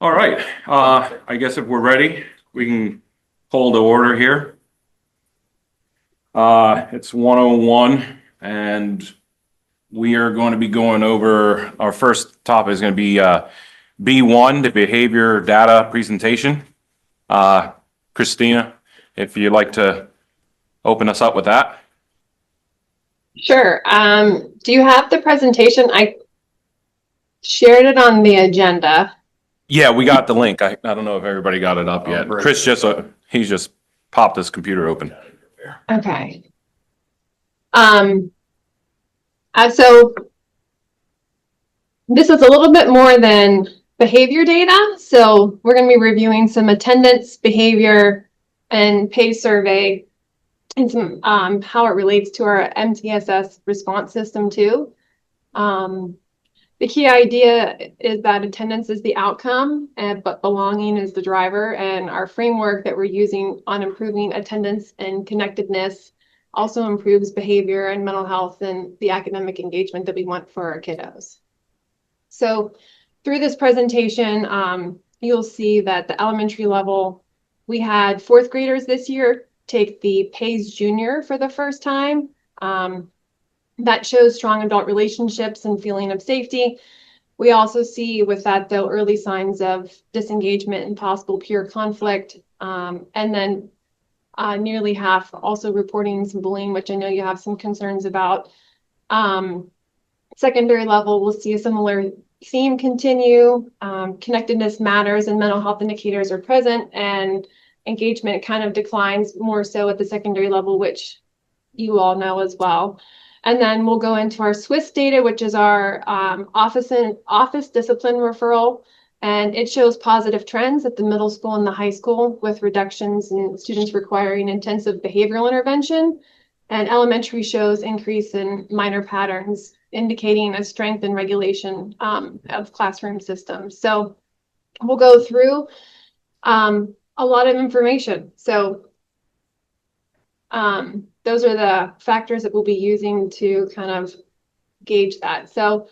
All right, I guess if we're ready, we can pull to order here. It's 1:01 and we are going to be going over, our first topic is going to be B1, the behavior data presentation. Christina, if you'd like to open us up with that. Sure. Do you have the presentation? I shared it on the agenda. Yeah, we got the link. I don't know if everybody got it up yet. Chris he's just popped his computer open. Okay. So this is a little bit more than behavior data. So we're going to be reviewing some attendance, behavior, and pay survey, and some how it relates to our MTSS response system too. The key idea is that attendance is the outcome, but belonging is the driver. And our framework that we're using on improving attendance and connectedness also improves behavior and mental health and the academic engagement that we want for our kiddos. So through this presentation, you'll see that the elementary level, we had fourth graders this year take the PACE Junior for the first time. That shows strong adult relationships and feeling of safety. We also see with that, though, early signs of disengagement and possible peer conflict. And then nearly half also reporting some bullying, which I know you have some concerns about. Secondary level, we'll see a similar theme continue. Connectedness matters and mental health indicators are present, and engagement kind of declines more so at the secondary level, which you all know as well. And then we'll go into our SWIS data, which is our office discipline referral. And it shows positive trends at the middle school and the high school with reductions in students requiring intensive behavioral intervention. And elementary shows increase in minor patterns, indicating a strength in regulation of classroom systems. So we'll go through a lot of information. So those are the factors that we'll be using to kind of gauge that. So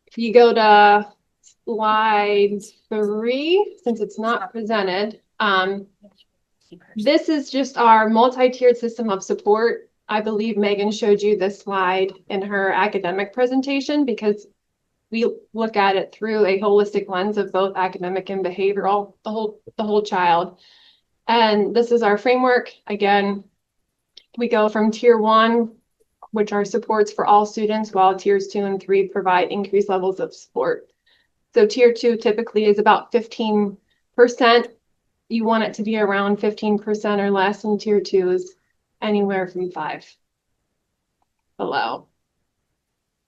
if you go to slide 3, since it's not presented, this is just our multi-tiered system of support. I believe Megan showed you this slide in her academic presentation because we look at it through a holistic lens of both academic and behavioral, the whole child. And this is our framework. Again, we go from tier 1, which are supports for all students, while tiers 2 and 3 provide increased levels of support. So tier 2 typically is about 15%. You want it to be around 15% or less, and tier 2 is anywhere from 5 below.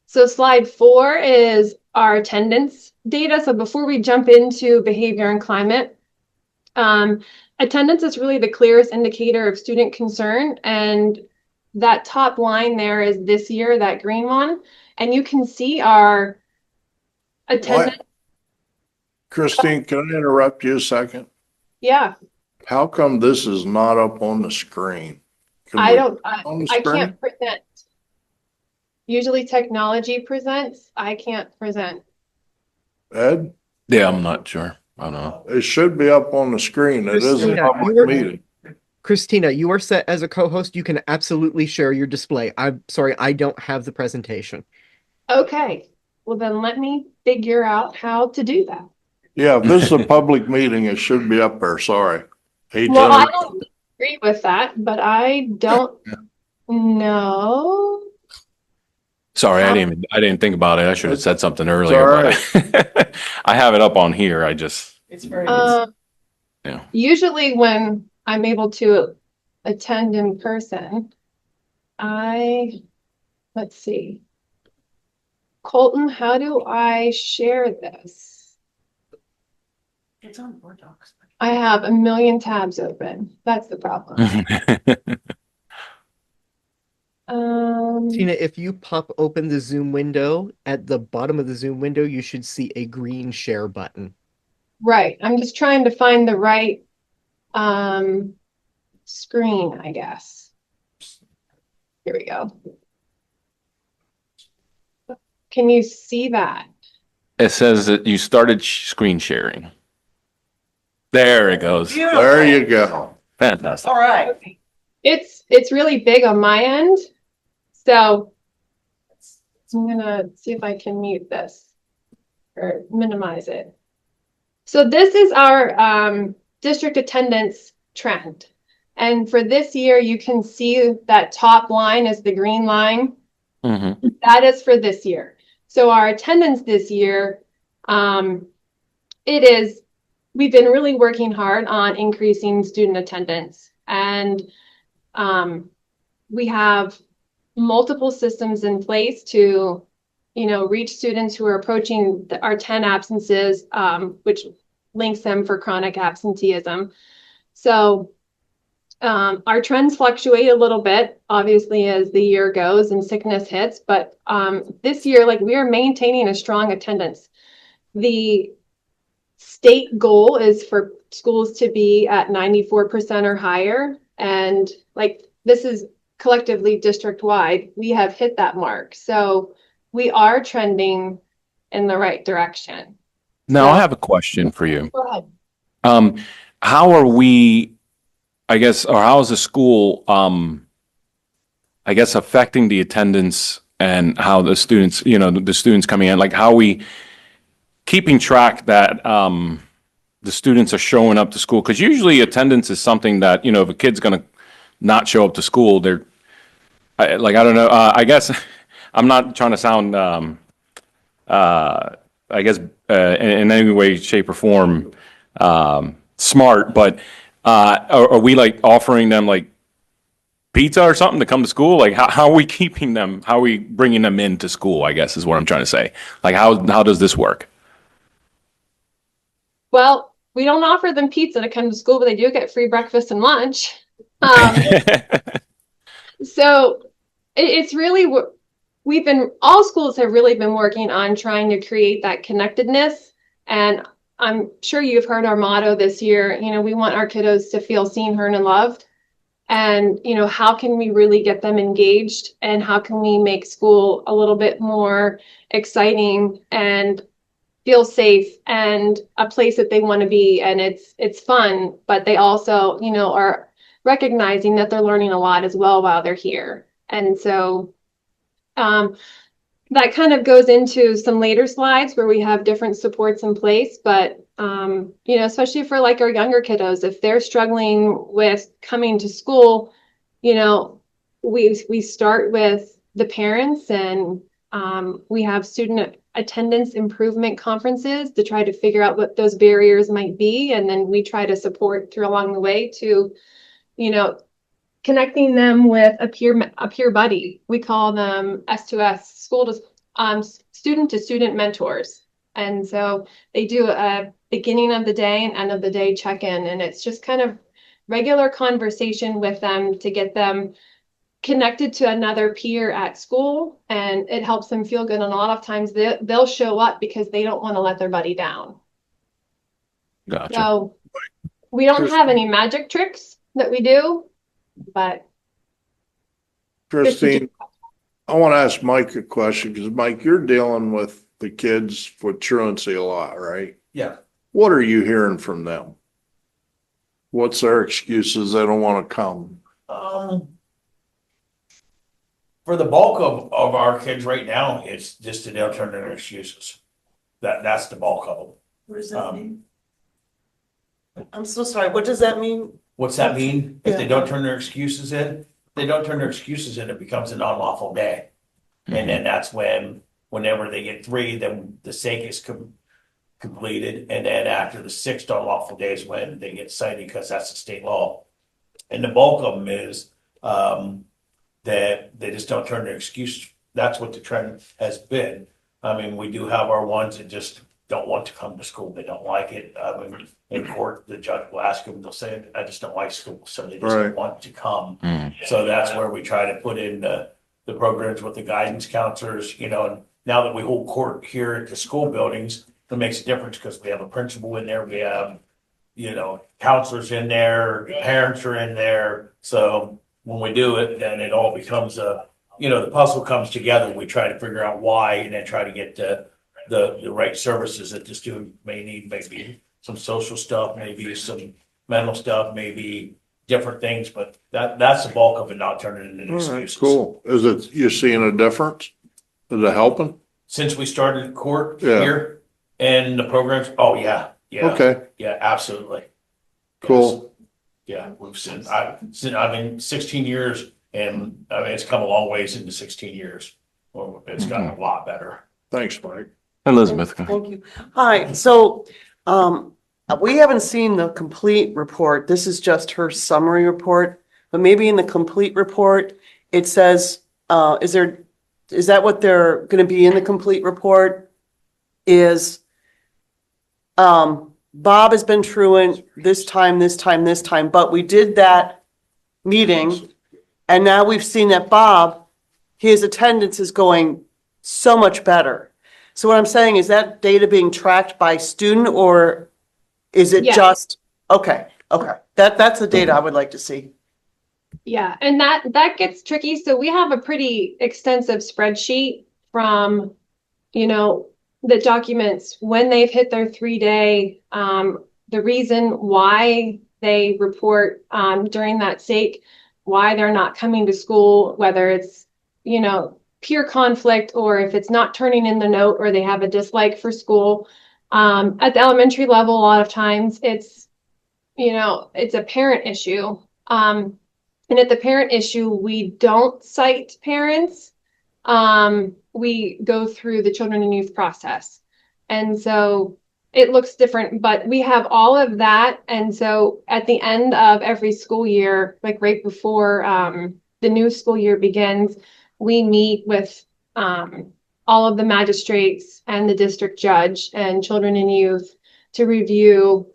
So slide 4 is our attendance data. So before we jump into behavior and climate, attendance is really the clearest indicator of student concern, and that top line there is this year, that green one, and you can see our attendance. What? Christine, can I interrupt you a second? Yeah. How come this is not up on the screen? I screen? can't present. Usually technology presents. I can't present. Ed, Yeah, I'm not sure. I don't know. it should be up on the screen. It is a Christina, public meeting. Christina, you are set as a co-host. You can absolutely share your display. I'm sorry, I don't have the presentation. Okay. Well, then let me figure out how to do that. Yeah, if this is a public meeting, it should be up there. Sorry. Well, I don't agree with that, but I don't know. Sorry, I didn't think about it. I should have said something It's earlier. all right. But I have it up on here. It's very Yeah. Usually when I'm able to attend in person, let's see. Colton, how do I share this? It's on Board Docs. I have a million tabs open. That's the problem. Tina, if you pop open the Zoom window, at the bottom of the Zoom window, you should see a green share button. Right. I'm just trying to find the right screen, I guess. Here we go. Can you see that? It says that you started screen sharing. There it goes. There you go. Fantastic. All right. It's really big on my end. So I'm gonna see if I can mute this or minimize it. So this is our district attendance trend. And for this year, you can see that top line is the green line. Mm-hmm. That is for this year. So our attendance this year, we've been really working hard on increasing student attendance. And we have multiple systems in place to, reach students who are approaching our 10 absences, which links them for chronic absenteeism. So our trends fluctuate a little bit, obviously, as the year goes and sickness hits. But this year, we are maintaining a strong attendance. The state goal is for schools to be at 94% or higher. And this is collectively district-wide. We have hit that mark. So we are trending in the right direction. Now I have a question for you. Go ahead. How are we, I guess, or how is the school, I guess, affecting the attendance and how the students, the students coming in, how are we keeping track that the students are showing up to school? Because usually attendance is something that, if a kid's going to not show up to school, I don't know, I guess I'm not trying to sound, I guess, in any way, shape, or form smart, but are we offering them pizza or something to come to school? How are we keeping them? How are we bringing them into school? I guess is what I'm trying to say. How does this work? Well, we don't offer them pizza to come to school, but they do get free breakfast and lunch. So it's really, all schools have really been working on trying to create that connectedness. And I'm sure you've heard our motto this year, we want our kiddos to feel seen, heard, and loved. And, how can we really get them engaged, and how can we make school a little bit more exciting and feel safe and a place that they want to be, and it's fun, but they also, are recognizing that they're learning a lot as well while they're here. And so that kind of goes into some later slides where we have different supports in place, but especially for our younger kiddos, if they're struggling with coming to school, we start with the parents, and we have student attendance improvement conferences to try to figure out what those barriers might be. And then we try to support through along the way to, connecting them with a peer buddy. We call them S2S, student to student mentors. And so they do a beginning of the day and end of the day check-in. And it's just kind of regular conversation with them to get them connected to another peer at school, and it helps them feel good. And a lot of times they'll show up because they don't want to let their buddy down. Gotcha. So we don't have any magic tricks that we do, but Christine, I want to ask Mike a question, because Mike, you're dealing with the kids with truancy a lot, right? Yeah. What are you hearing from them? What's their excuses? They don't want to come. For the bulk of our kids right now, it's just that they'll turn their excuses. That's the bulk of them. What does that mean? I'm so sorry. What does that mean? What's that mean? If they Yeah. don't turn their excuses in, it becomes an unlawful day. And then that's whenever they get 3, then the SAIC is completed. And then after the 6th unlawful day is when they get cited, because that's the state law. And the bulk of them is that they just don't turn their excuse. That's what the trend has been. I mean, we do have our ones that just don't want to come to school. They don't like it. In court, the judge will ask them, they'll say, I just don't like school. So they just Right. don't want to come. Mm. So that's where we try to put in the programs with the guidance counselors, and now that we hold court here at the school buildings, it makes a difference because we have a principal in there. We have, counselors in there, parents are in there. So when we do it, then it all becomes the puzzle comes together. We try to figure out why, and then try to get the right services that the student may need, maybe some social stuff, maybe some mental stuff, maybe different things, but that's the bulk of it, not turning it into All right, excuses. cool. Is it, you seeing a difference? Is it helping? Since we started court Yeah. here and the programs, oh, yeah, yeah. Okay, Yeah, absolutely. cool. Yeah, I've been 16 years and I mean, it's come a long ways into 16 years. Well, it's gotten a lot better. Thanks, Mike. Elizabeth. Thank you. Hi, so, we haven't seen the complete report. This is just her summary report. But maybe in the complete report, it says, is that what they're gonna be in the complete report? Is, Bob has been truant this time, but we did that meeting. And now we've seen that Bob, his attendance is going so much better. So what I'm saying, is that data being tracked by student or is it Yes. just, okay. That's the data I would like to see. Yeah, and that gets tricky. So we have a pretty extensive spreadsheet from, that documents when they've hit their 3-day, the reason why they report during that sake, why they're not coming to school, whether it's, pure conflict or if it's not turning in the note or they have a dislike for school. At the elementary level, a lot of times it's a parent issue. And at the parent issue, we don't cite parents. We go through the children and youth process. And so it looks different, but we have all of that. And so at the end of every school year, like right before the new school year begins, we meet with all of the magistrates and the district judge and children and youth to review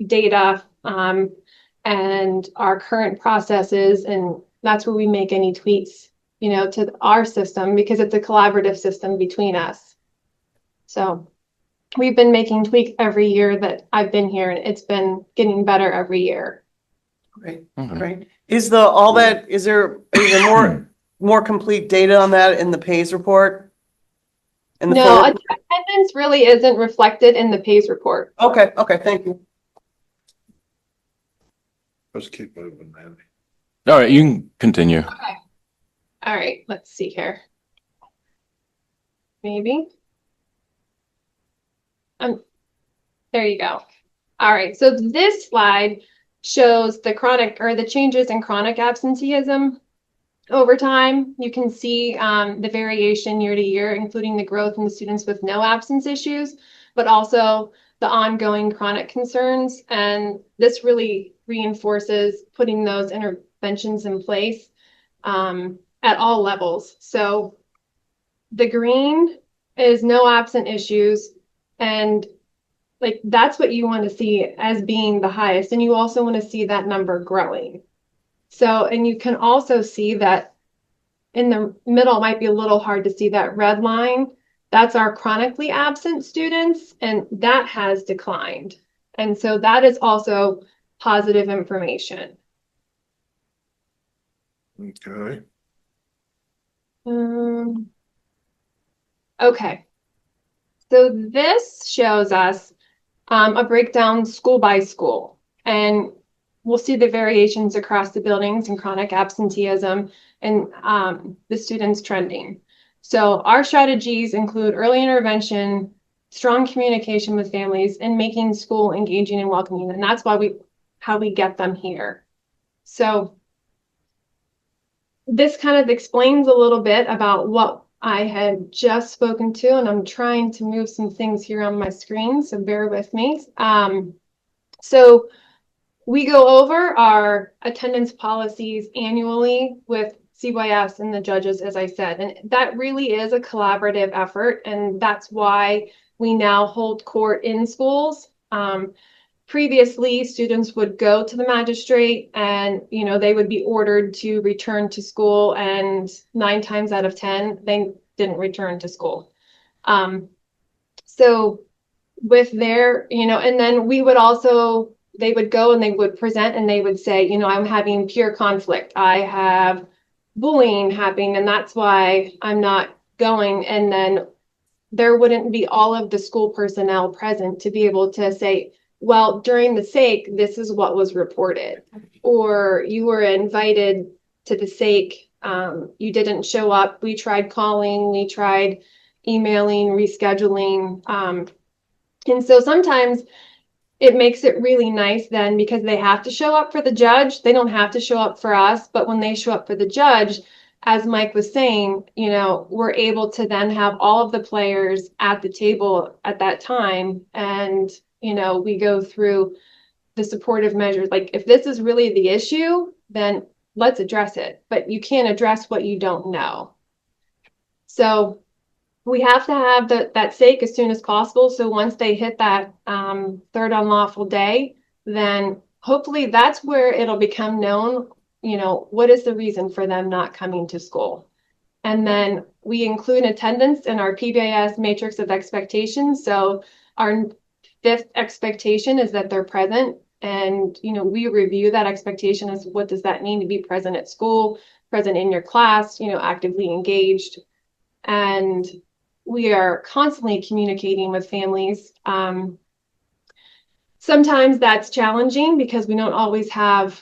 data and our current processes. And that's where we make any tweaks, to our system because it's a collaborative system between us. So we've been making tweaks every year that I've been here and it's been getting better every year. Great, Okay. great. Is there more complete data on that in the PAYS report? In the No, third- attendance really isn't reflected in the PAYS report. Okay, thank you. Let's keep moving, man. All right, you can continue. All right, let's see here. Maybe. There you go. All right, so this slide shows the changes in chronic absenteeism over time. You can see the variation year to year, including the growth in the students with no absence issues, but also the ongoing chronic concerns. And this really reinforces putting those interventions in place at all levels. So the green is no absent issues. And that's what you want to see as being the highest. And you also want to see that number growing. So, and you can also see that in the middle, it might be a little hard to see that red line. That's our chronically absent students, and that has declined. And so that is also positive information. Okay. Okay. So this shows us a breakdown school by school, and we'll see the variations across the buildings and chronic absenteeism and the students trending. So our strategies include early intervention, strong communication with families, and making school engaging and welcoming. And that's how we get them here. So this kind of explains a little bit about what I had just spoken to, and I'm trying to move some things here on my screen, so bear with me. So we go over our attendance policies annually with CYS and the judges, as I said, and that really is a collaborative effort, and that's why we now hold court in schools. Previously, students would go to the magistrate and, they would be ordered to return to school, and 9 times out of 10, they didn't return to school. So with their, and then they would go and they would present and they would say, I'm having pure conflict. I have bullying happening, and that's why I'm not going. And then there wouldn't be all of the school personnel present to be able to say, well, during the SAKE, this is what was reported. Or you were invited to the SAKE, you didn't show up. We tried calling, we tried emailing, rescheduling. And so sometimes it makes it really nice then because they have to show up for the judge. They don't have to show up for us, but when they show up for the judge, as Mike was saying, you know, we're able to then have all of the players at the table at that time. And, you know, we go through the supportive measures. Like if this is really the issue, then let's address it. But you can't address what you don't know. So we have to have that SAKE as soon as possible. So once they hit that third unlawful day, then hopefully that's where it'll become known, you know, what is the reason for them not coming to school. And then we include attendance in our PBIS matrix of expectations. So our 5th expectation is that they're present. And, you know, we review that expectation as what does that mean to be present at school, present in your class, you know, actively engaged. And we are constantly communicating with families. Sometimes that's challenging because we don't always have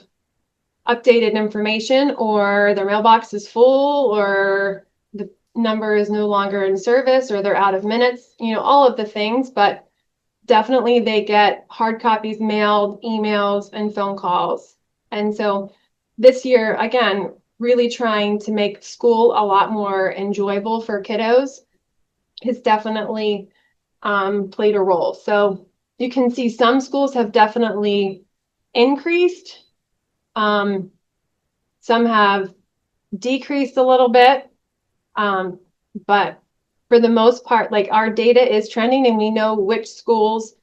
updated information, or their mailbox is full, or the number is no longer in service, or they're out of minutes, you know, all of the things. But definitely they get hard copies mailed, emails, and phone calls. And so this year, again, really trying to make school a lot more enjoyable for kiddos has definitely played a role. So you can see some schools have definitely increased. Some have decreased a little bit. But for the most part, like our data is trending and we know which schools,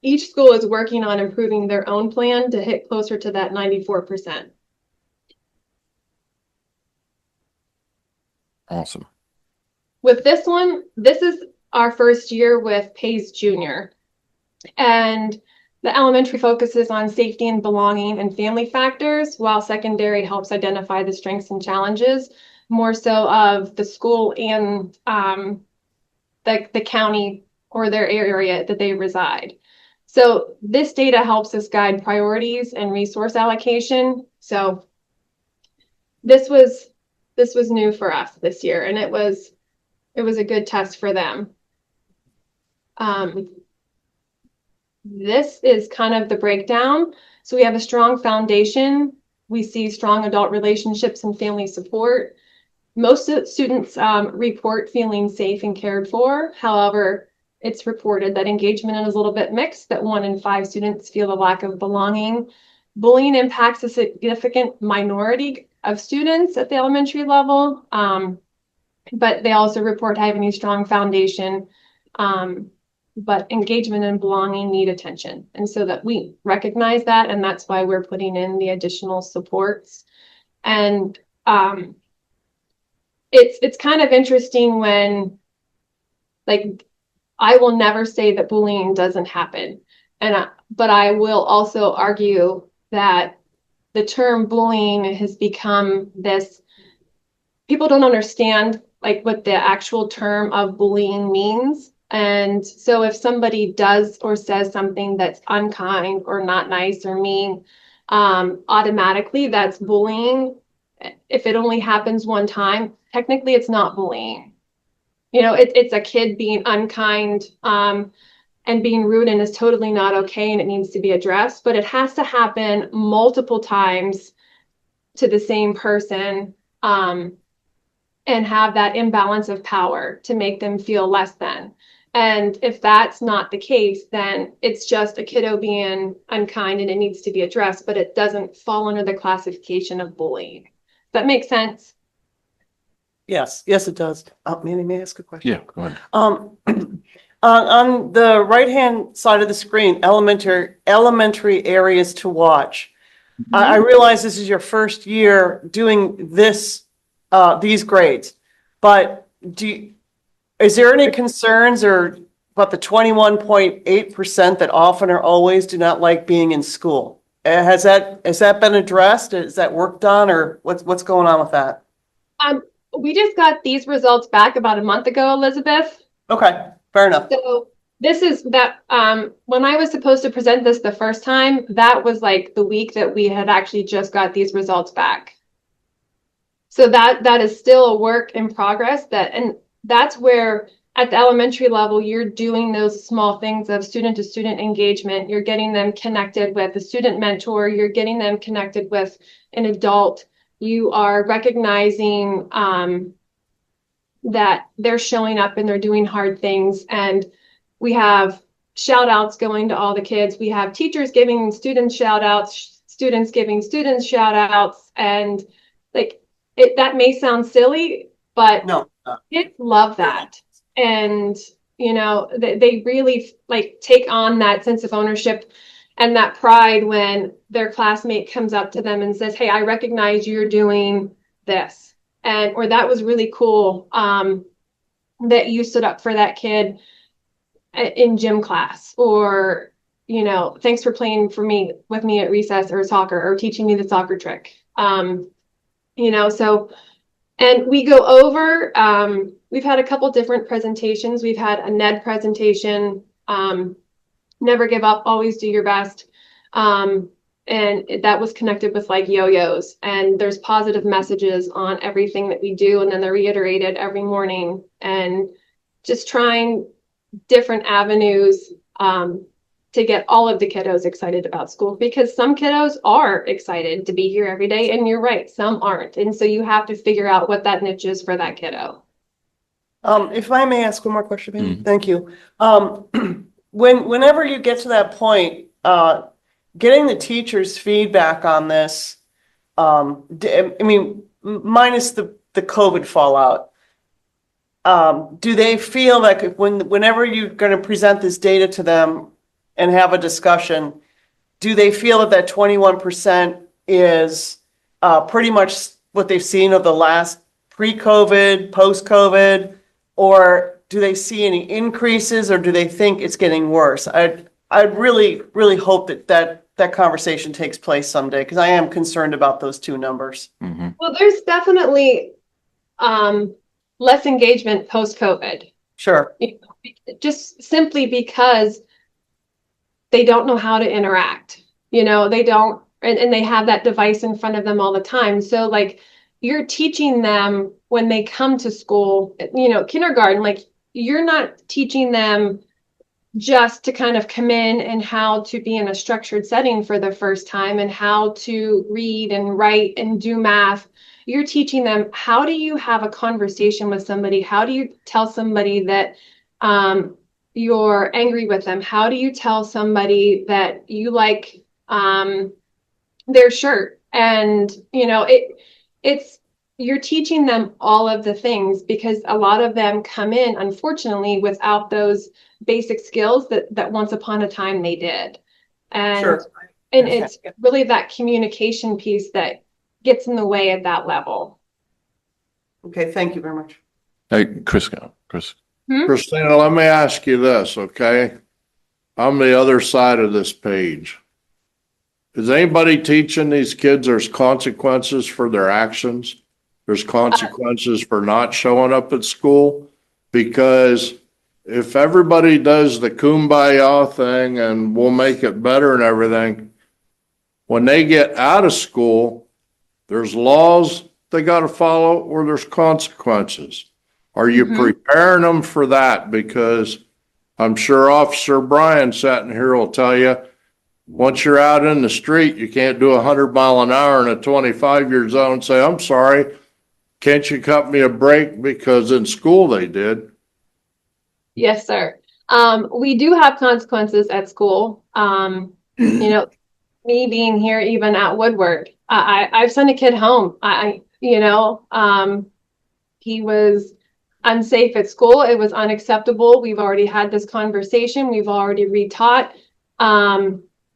each school is working on improving their own plan to hit closer to that 94%. Awesome. With this one, this is our first year with PACE Junior. And the elementary focuses on safety and belonging and family factors, while secondary helps identify the strengths and challenges, more so of the school and the county or their area that they reside. So this data helps us guide priorities and resource allocation. So this was new for us this year, and it was a good test for them. This is kind of the breakdown. So we have a strong foundation. We see strong adult relationships and family support. Most students report feeling safe and cared for. However, it's reported that engagement is a little bit mixed, that 1 in 5 students feel a lack of belonging. Bullying impacts a significant minority of students at the elementary level, but they also report having a strong foundation. But engagement and belonging need attention. And so that we recognize that, and that's why we're putting in the additional supports. And it's kind of interesting when, like, I will never say that bullying doesn't happen. But I will also argue that the term bullying has become this, people don't understand like what the actual term of bullying means. And so if somebody does or says something that's unkind or not nice or mean, automatically that's bullying. If it only happens one time, technically it's not bullying. You know, it's a kid being unkind and being rude, and is totally not okay, and it needs to be addressed. But it has to happen multiple times to the same person and have that imbalance of power to make them feel less than. And if that's not the case, then it's just a kiddo being unkind and it needs to be addressed, but it doesn't fall under the classification of bullying. Does that make sense? Yes, yes, it does. Manny, may I ask a question? Yeah, go ahead. On the right-hand side of the screen, elementary areas to watch. I realize this is your first year doing this, these grades, but is there any concerns or about the 21.8% that often or always do not like being in school? Has that been addressed? Is that work done, or what's going on with that? We just got these results back about a month ago, Elizabeth. Okay, fair enough. So This is that, when I was supposed to present this the first time, that was like the week that we had actually just got these results back. So that is still a work in progress, and that's where at the elementary level, you're doing those small things of student to student engagement. You're getting them connected with a student mentor. You're getting them connected with an adult. You are recognizing, that they're showing up and they're doing hard things. And we have shout outs going to all the kids. We have teachers giving students shout outs, students giving students shout outs. And like that may sound silly, but No. kids love that. And, you know, they really like take on that sense of ownership and that pride when their classmate comes up to them and says, "Hey, I recognize you're doing this." And, or that was really cool, that you stood up for that kid in gym class, or, you know, thanks for playing with me at recess or soccer, or teaching me the soccer trick. You know, so, and we go over, we've had a couple different presentations. We've had a NED presentation, never give up, always do your best. And that was connected with like yo-yos, and there's positive messages on everything that we do. And then they're reiterated every morning, and just trying different avenues, to get all of the kiddos excited about school, because some kiddos are excited to be here every day. And you're right, some aren't. And so you have to figure out what that niche is for that kiddo. If I may ask one more question, maybe? Mhm. Thank you. Whenever you get to that point, getting the teachers' feedback on this, I mean, minus the COVID fallout, do they feel like whenever you're going to present this data to them and have a discussion, do they feel that 21% is pretty much what they've seen of the last pre-COVID, post-COVID, or do they see any increases, or do they think it's getting worse? I'd really, really hope that conversation takes place someday, because I am concerned about those two numbers. Mm-hmm. Well, there's definitely less engagement post-COVID, Sure. just simply because they don't know how to interact. You know, they don't, and they have that device in front of them all the time. So like, you're teaching them when they come to school, you know, kindergarten, like you're not teaching them just to kind of come in and how to be in a structured setting for the first time and how to read and write and do math. You're teaching them, how do you have a conversation with somebody? How do you tell somebody that you're angry with them? How do you tell somebody that you like their shirt? And, you know, you're teaching them all of the things, because a lot of them come in, unfortunately, without those basic skills that once upon a time they did. And, Sure. and it's really that communication piece that gets in the way at that level. Okay, thank you very much. Hey, Chris. Christina, let me ask you this, okay? On the other side of this page, is anybody teaching these kids there's consequences for their actions? There's consequences for not showing up at school? Because if everybody does the kumbaya thing and we'll make it better and everything, when they get out of school, there's laws they got to follow, or there's consequences. Are you preparing them for that? Because I'm sure Officer Brian sitting here will tell you, once you're out in the street, you can't do 100 mile an hour in a 25-year zone and say, "I'm sorry, can't you cut me a break?" Because in school they did. Yes, sir. We do have consequences at school. You know, me being here, even at Woodward, I've sent a kid home. He was unsafe at school. It was unacceptable. We've already had this conversation. We've already retaught.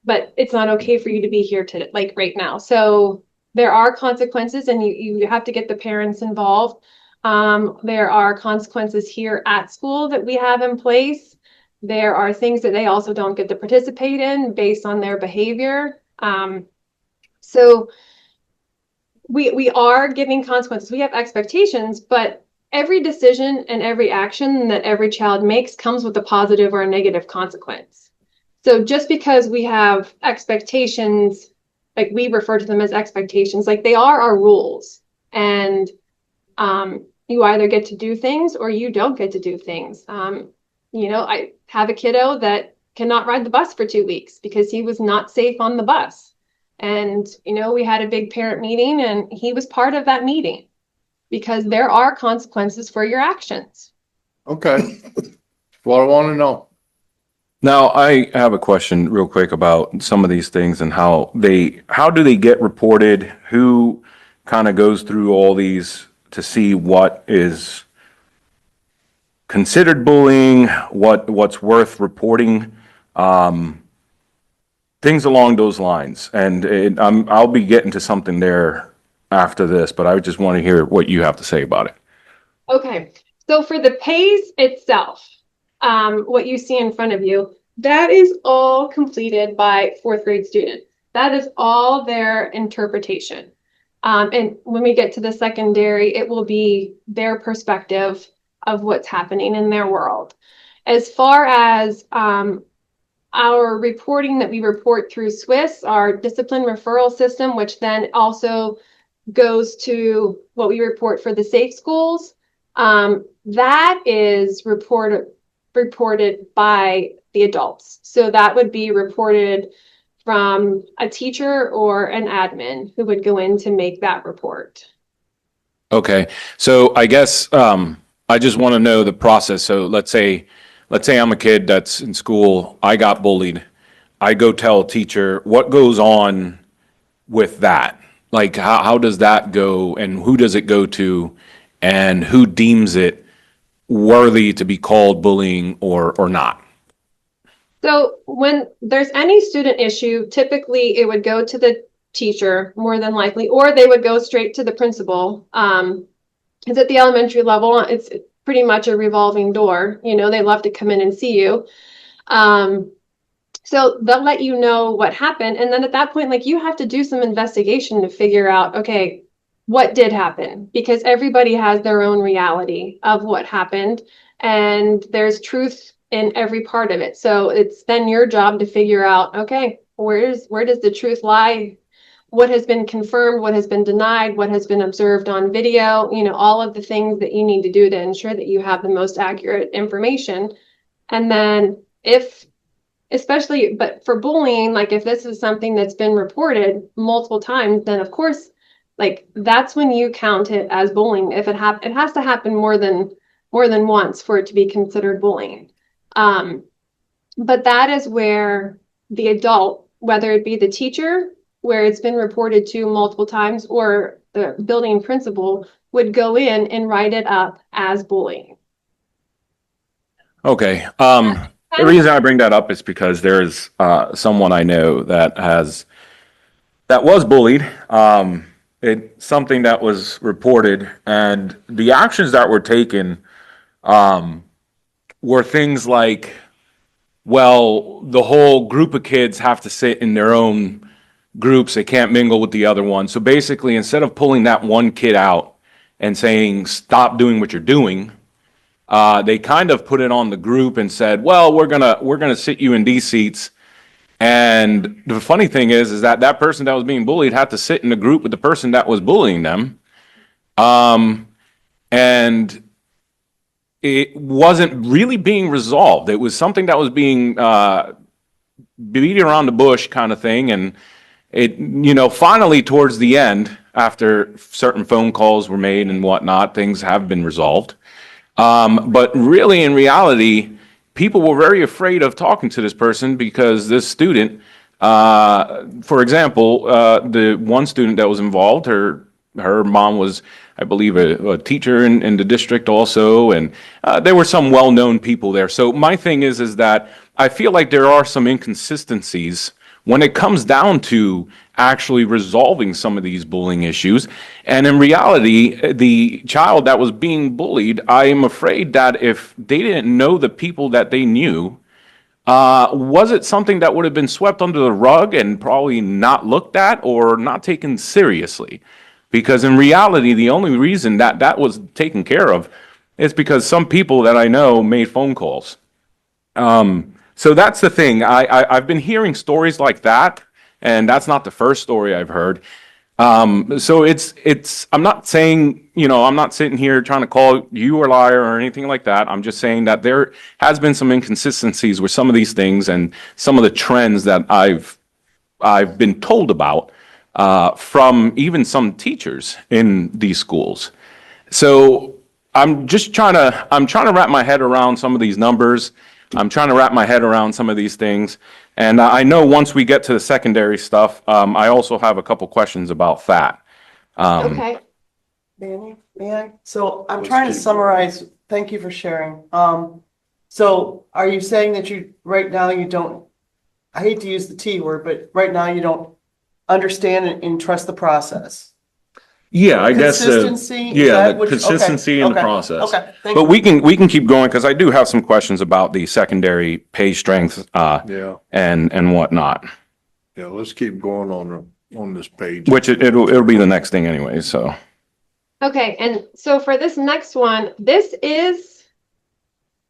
But it's not okay for you to be here like right now. So there are consequences, and you have to get the parents involved. There are consequences here at school that we have in place. There are things that they also don't get to participate in based on their behavior. So we are giving consequences. We have expectations, but every decision and every action that every child makes comes with a positive or a negative consequence. So just because we have expectations, like we refer to them as expectations, like they are our rules. And you either get to do things or you don't get to do things. I have a kiddo that cannot ride the bus for 2 weeks because he was not safe on the bus. And, we had a big parent meeting and he was part of that meeting because there are consequences for your actions. Okay. What I want to know. Now, I have a question real quick about some of these things and how do they get reported? Who kind of goes through all these to see what is considered bullying, what's worth reporting, things along those lines. And I'll be getting to something there after this, but I just want to hear what you have to say about it. Okay, so for the PAYS itself, what you see in front of you, that is all completed by fourth grade students. That is all their interpretation. And when we get to the secondary, it will be their perspective of what's happening in their world. As far as our reporting that we report through SWIS, our discipline referral system, which then also goes to what we report for the safe schools, that is reported by the adults. So that would be reported from a teacher or an admin who would go in to make that report. Okay, so I guess I just want to know the process. So let's say I'm a kid that's in school, I got bullied. I go tell a teacher, what goes on with that? Like how does that go and who does it go to and who deems it worthy to be called bullying or not? So when there's any student issue, typically it would go to the teacher more than likely, or they would go straight to the principal. Because at the elementary level, it's pretty much a revolving door. They love to come in and see you. So they'll let you know what happened. And then at that point, you have to do some investigation to figure out, okay, what did happen? Because everybody has their own reality of what happened. And there's truth in every part of it. So it's then your job to figure out, okay, where does the truth lie? What has been confirmed, what has been denied, what has been observed on video, all of the things that you need to do to ensure that you have the most accurate information. And then but for bullying, if this is something that's been reported multiple times, then of course, that's when you count it as bullying. If it has to happen more than once for it to be considered bullying. But that is where the adult, whether it be the teacher, where it's been reported to multiple times, or the building principal, would go in and write it up as bullying. Okay. The reason I bring that up is because there's someone I know that was bullied. It's something that was reported, and the actions that were taken were things like, well, the whole group of kids have to sit in their own groups. They can't mingle with the other one. So basically, instead of pulling that one kid out and saying, stop doing what you're doing, they kind of put it on the group and said, well, we're gonna sit you in these seats. And the funny thing is that person that was being bullied had to sit in the group with the person that was bullying them. And it wasn't really being resolved. It was something that was being beating around the bush kind of thing. And it, finally towards the end, after certain phone calls were made and whatnot, things have been resolved. But really, in reality, people were very afraid of talking to this person because this student, for example, the one student that was involved, her mom was, I believe, a teacher in the district also, and there were some well-known people there. So my thing is that I feel like there are some inconsistencies when it comes down to actually resolving some of these bullying issues. And in reality, the child that was being bullied, I am afraid that if they didn't know the people that they knew, was it something that would have been swept under the rug and probably not looked at or not taken seriously? Because in reality, the only reason that that was taken care of is because some people that I know made phone calls. So that's the thing. I've been hearing stories like that, and that's not the first story I've heard. So I'm not saying, I'm not sitting here trying to call you a liar or anything like that. I'm just saying that there has been some inconsistencies with some of these things and some of the trends that I've been told about, from even some teachers in these schools. So I'm trying to wrap my head around some of these numbers. I'm trying to wrap my head around some of these things. And I know once we get to the secondary stuff, I also have a couple questions about that. Okay. Manny, may I? So I'm trying to summarize, thank you for sharing. So are you saying that right now you don't, I hate to use the T word, but right now you don't understand and trust the process? Yeah, I guess. Consistency? Is Yeah, that the what consistency in the okay, process. Okay, thank But you. we can keep going because I do have some questions about the secondary pay strength, Yeah, and whatnot, yeah, let's keep going on this page. which it'll be the next thing anyway. So. Okay, and so for this next one, this is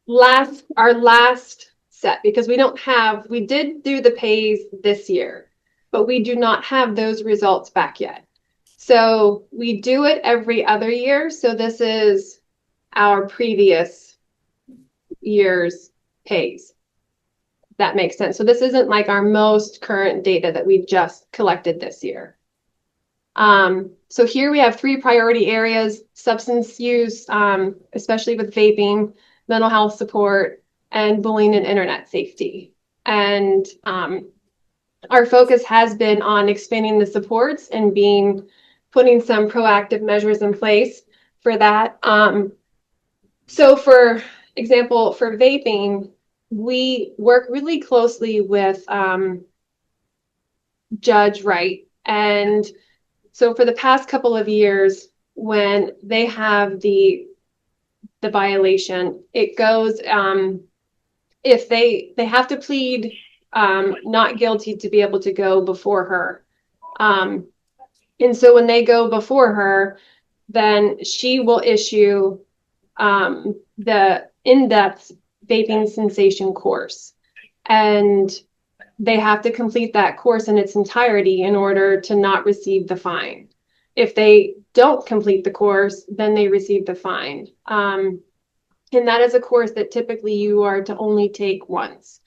our last set because we did do the pays this year, but we do not have those results back yet. So we do it every other year. So this is our previous year's pays. That makes sense. So this isn't like our most current data that we just collected this year. So here we have 3 priority areas: substance use, especially with vaping, mental health support, and bullying and internet safety. And our focus has been on expanding the supports and putting some proactive measures in place for that. So for example, for vaping, we work really closely with Judge Wright. And so for the past couple of years, when they have the violation, it goes, if they have to plead not guilty to be able to go before her. And so when they go before her, then she will issue the in-depth vaping cessation course. And they have to complete that course in its entirety in order to not receive the fine. If they don't complete the course, then they receive the fine. And that is a course that typically you are to only take once.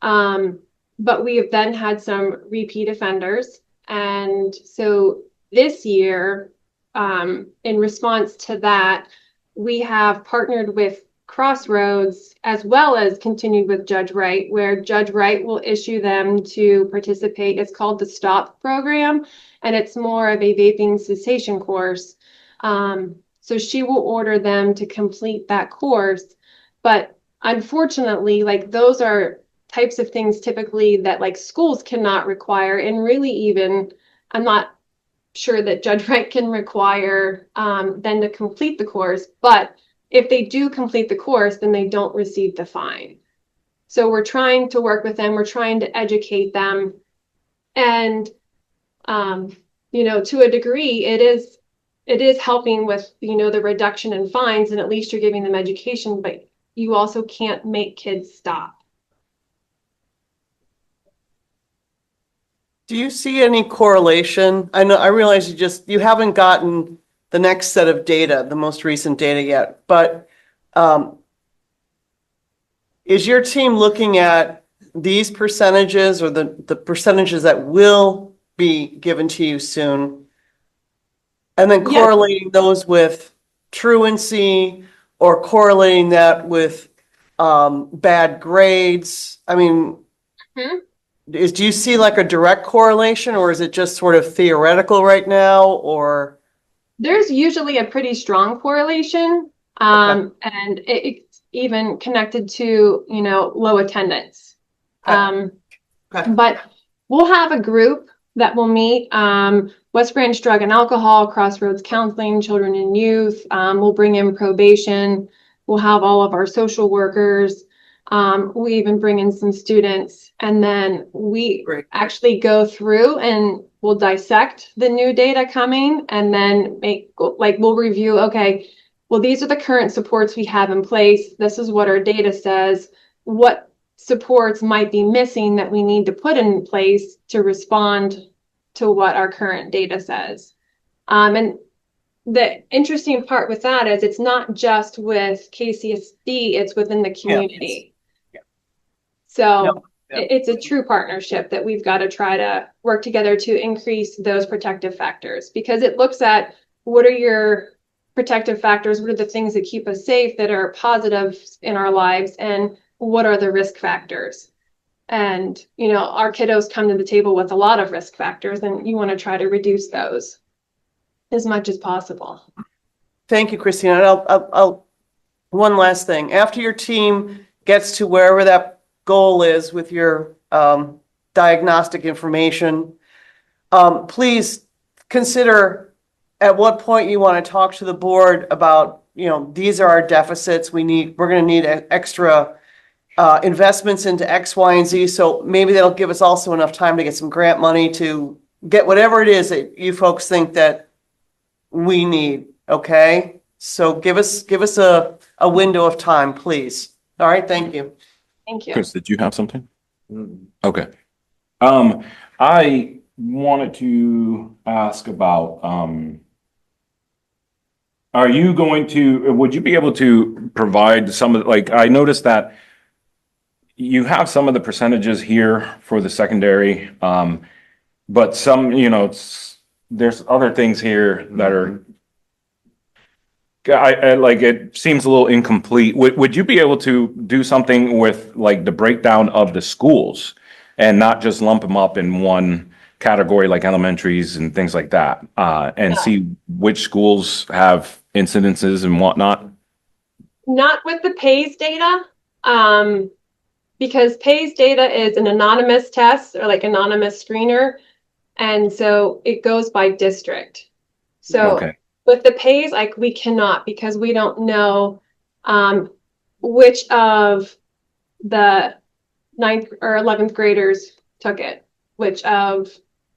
But we have then had some repeat offenders. And so this year, in response to that, we have partnered with Crossroads as well as continued with Judge Wright, where Judge Wright will issue them to participate. It's called the STOP program, and it's more of a vaping cessation course. So she will order them to complete that course. But unfortunately, like those are types of things typically that like schools cannot require, and really even I'm not sure that Judge Wright can require them to complete the course, but if they do complete the course, then they don't receive the fine. So we're trying to work with them, we're trying to educate them, and to a degree it is helping with the reduction in fines, and at least you're giving them education, but you also can't make kids stop. Do you see any correlation? I realize you haven't gotten the next set of data, the most recent data yet, but is your team looking at these percentages or the percentages that will be given to you soon, and then correlating those with truancy or correlating that with bad grades? I mean, do you see like a direct correlation, or is it just sort of theoretical right now, or? There's usually a pretty strong correlation, and it's even connected to, low attendance. But we'll have a group that will meet, West Branch Drug and Alcohol, Crossroads Counseling, Children and Youth. We'll bring in probation. We'll have all of our social workers. We even bring in some students, and then we Great. actually go through and we'll dissect the new data coming and then we'll review, okay, well, these are the current supports we have in place. This is what our data says. What supports might be missing that we need to put in place to respond to what our current data says. And the interesting part with that is it's not just with KCSD, it's within the community. Yeah. So Yep. Yep. it's a true partnership that we've got to try to work together to increase those protective factors, because it looks at what are your protective factors, what are the things that keep us safe, that are positive in our lives, and what are the risk factors. And, you know, our kiddos come to the table with a lot of risk factors, and you want to try to reduce those as much as possible. Thank you, Christina. And I'll, one last thing. After your team gets to wherever that goal is with your diagnostic information, please consider at what point you want to talk to the board about, you know, these are our deficits. We're going to need extra investments into X, Y, and Z. So maybe that'll give us also enough time to get some grant money to get whatever it is that you folks think that we need. Okay. So give us a window of time, please. All right. Thank you. Thank you. Chris, did you have something? Okay. I wanted to ask about, would you be able to provide some of, like, I noticed that you have some of the percentages here for the secondary, but some, you know, there's other things here that are, I like, it seems a little incomplete. Would you be able to do something with like the breakdown of the schools and not just lump them up in one category like elementaries and things like that, and see which schools have incidences and whatnot? Not with the PAYS data, because PAYS data is an anonymous test or like anonymous screener. And so it goes by district. So Okay. with the PAYS, like we cannot, because we don't know which of the 9th or 11th graders took it, which of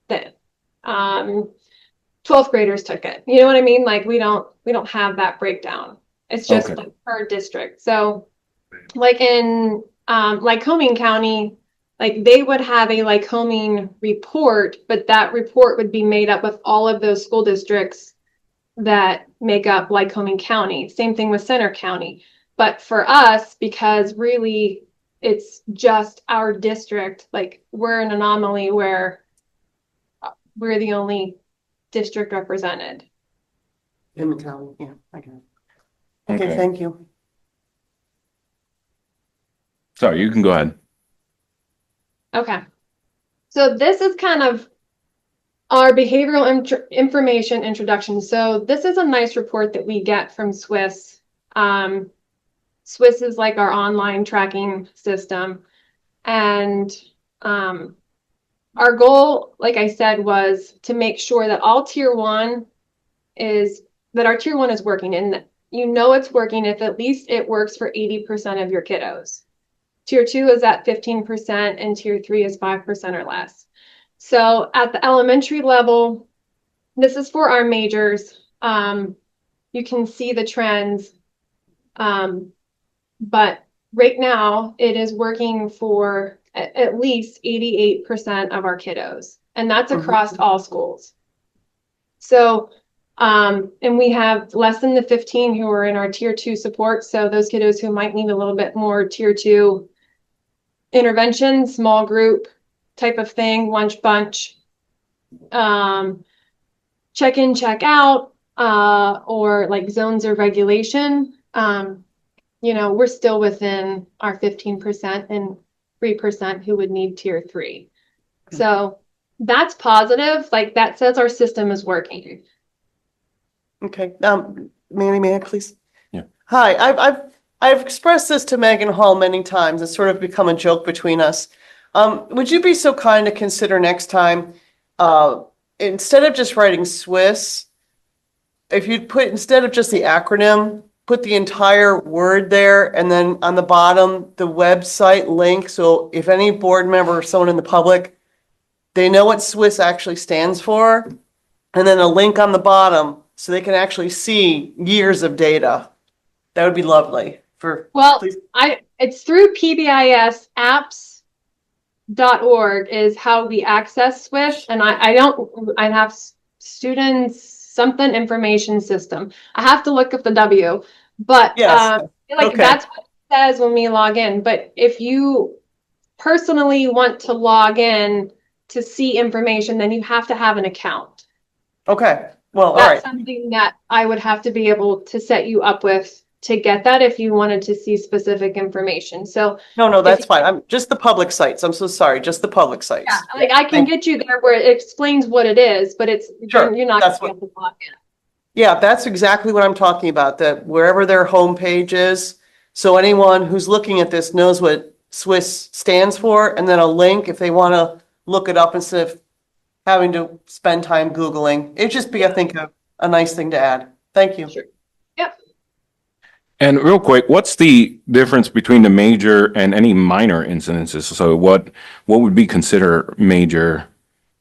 the 12th graders took it. You know what I mean? Like we don't have that breakdown. It's just Okay. like per district. So like in Lycoming County, like they would have a Lycoming report, but that report would be made up with all of those school districts that make up Lycoming County. Same thing with Center County. But for us, because really it's just our district, like we're an anomaly where we're the only district represented. In the county. Yeah. I got it. Okay. Okay. Thank you. Sorry, you can go ahead. Okay. So this is kind of our behavioral information introduction. So this is a nice report that we get from Swiss. Swiss is like our online tracking system. And our goal, like I said, was to make sure that all tier one is working, and you know it's working if at least it works for 80% of your kiddos. Tier 2 is at 15% and tier 3 is 5% or less. So at the elementary level, this is for our majors. You can see the trends. But right now it is working for at least 88% of our kiddos, and that's across all schools. So, and we have less than the 15 who are in our tier 2 support. So those kiddos who might need a little bit more tier 2 intervention, small group type of thing, lunch bunch, check in, check out, or like zones of regulation. You know, we're still within our 15% and 3% who would need tier 3. So that's positive. Like that says our system is working. Okay. Manny, may I please? Yeah. Hi, I've expressed this to Megan Hall many times. It's sort of become a joke between us. Would you be so kind to consider next time, instead of just writing Swiss, if you'd put, instead of just the acronym, put the entire word there and then on the bottom, the website link. So if any board member or someone in the public, they know what Swiss actually stands for. And then a link on the bottom so they can actually see years of data. That would be lovely for. Well, please- it's through PBISapps.org is how we access Swift, and I have students something information system. I have to look up the W, but Yes. like Okay. that's what it says when we log in. But if you personally want to log in to see information, then you have to have an account. Okay, well, all That's right. something that I would have to be able to set you up with to get that if you wanted to see specific information. So No, that's fine. I'm just the public sites. I'm so sorry, just the public sites. yeah, like I can get you there where it explains what it is, but it's Sure, you're not that's gonna be able to log in. Yeah, that's exactly what I'm talking about, that wherever their homepage is, so anyone who's looking at this knows what Swiss stands for, and then a link if they want to look it up instead of having to spend time Googling. It'd just be, I think, a nice thing to add. Thank you. Sure. Yep. And real quick, what's the difference between the major and any minor incidences? So what would be considered major?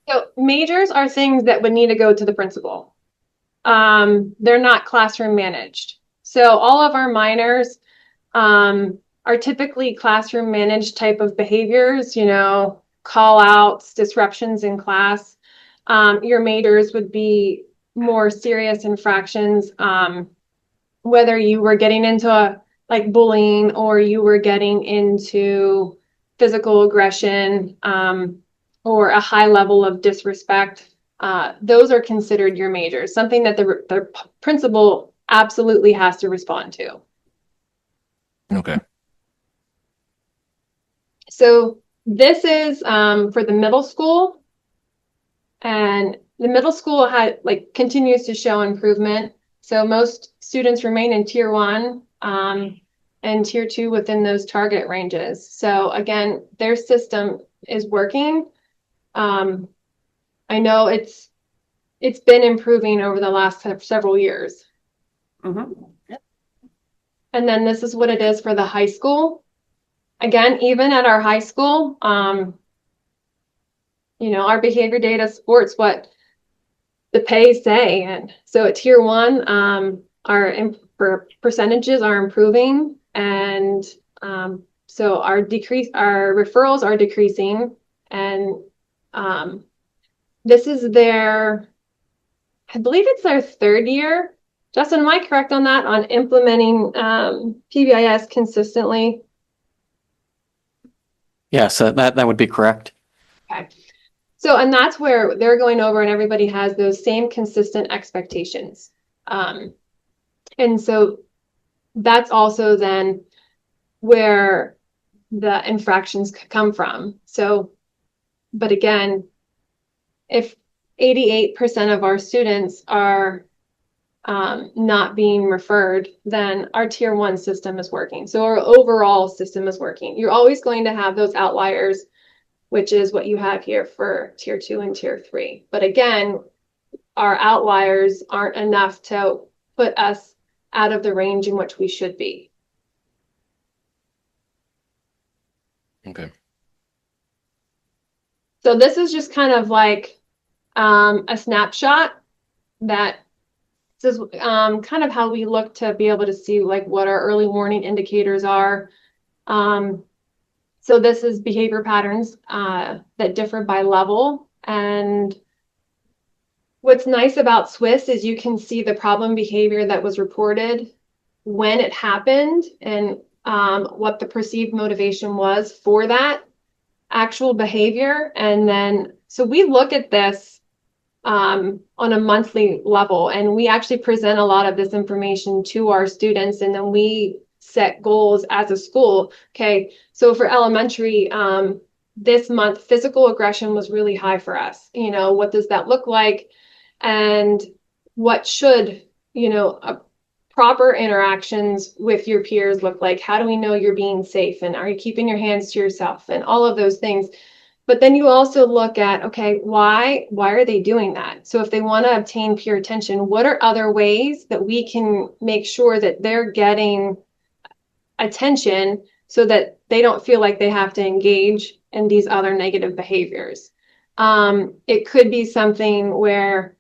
So majors are things that would need to go to the principal. They're not classroom managed. So all of our minors are typically classroom managed type of behaviors, call outs, disruptions in class. Your majors would be more serious infractions, whether you were getting into like bullying or you were getting into physical aggression, or a high level of disrespect. Those are considered your majors, something that the principal absolutely has to respond to. Okay. So this is for the middle school, and the middle school continues to show improvement. So most students remain in tier 1 and tier 2 within those target ranges. So again, their system is working. I know it's been improving over the last several years. Mhm. And then this is what it is for the high school. Again, even at our high school, our behavior data supports what the pays say. And so at tier 1, our percentages are improving. And so our referrals are decreasing. And this is I believe it's their 3rd year. Justin, am I correct on that, on implementing PBIS consistently? Yes, that would be correct. Okay. So, and that's where they're going over and everybody has those same consistent expectations. And so that's also then where the infractions come from. So, but again, if 88% of our students are not being referred, then our tier 1 system is working. So our overall system is working. You're always going to have those outliers, which is what you have here for tier 2 and tier 3. But again, our outliers aren't enough to put us out of the range in which we should be. Okay. So this is just kind of like a snapshot that this is kind of how we look to be able to see like what our early warning indicators are. So this is behavior patterns that differ by level. And what's nice about Swiss is you can see the problem behavior that was reported, when it happened, and what the perceived motivation was for that actual behavior. And then, so we look at this on a monthly level, and we actually present a lot of this information to our students, and then we set goals as a school. Okay, so for elementary, this month, physical aggression was really high for us. What does that look like? And what should, proper interactions with your peers look like? How do we know you're being safe? And are you keeping your hands to yourself? And all of those things. But then you also look at, okay, why are they doing that? So if they want to obtain peer attention, what are other ways that we can make sure that they're getting attention so that they don't feel like they have to engage in these other negative behaviors? It could be something where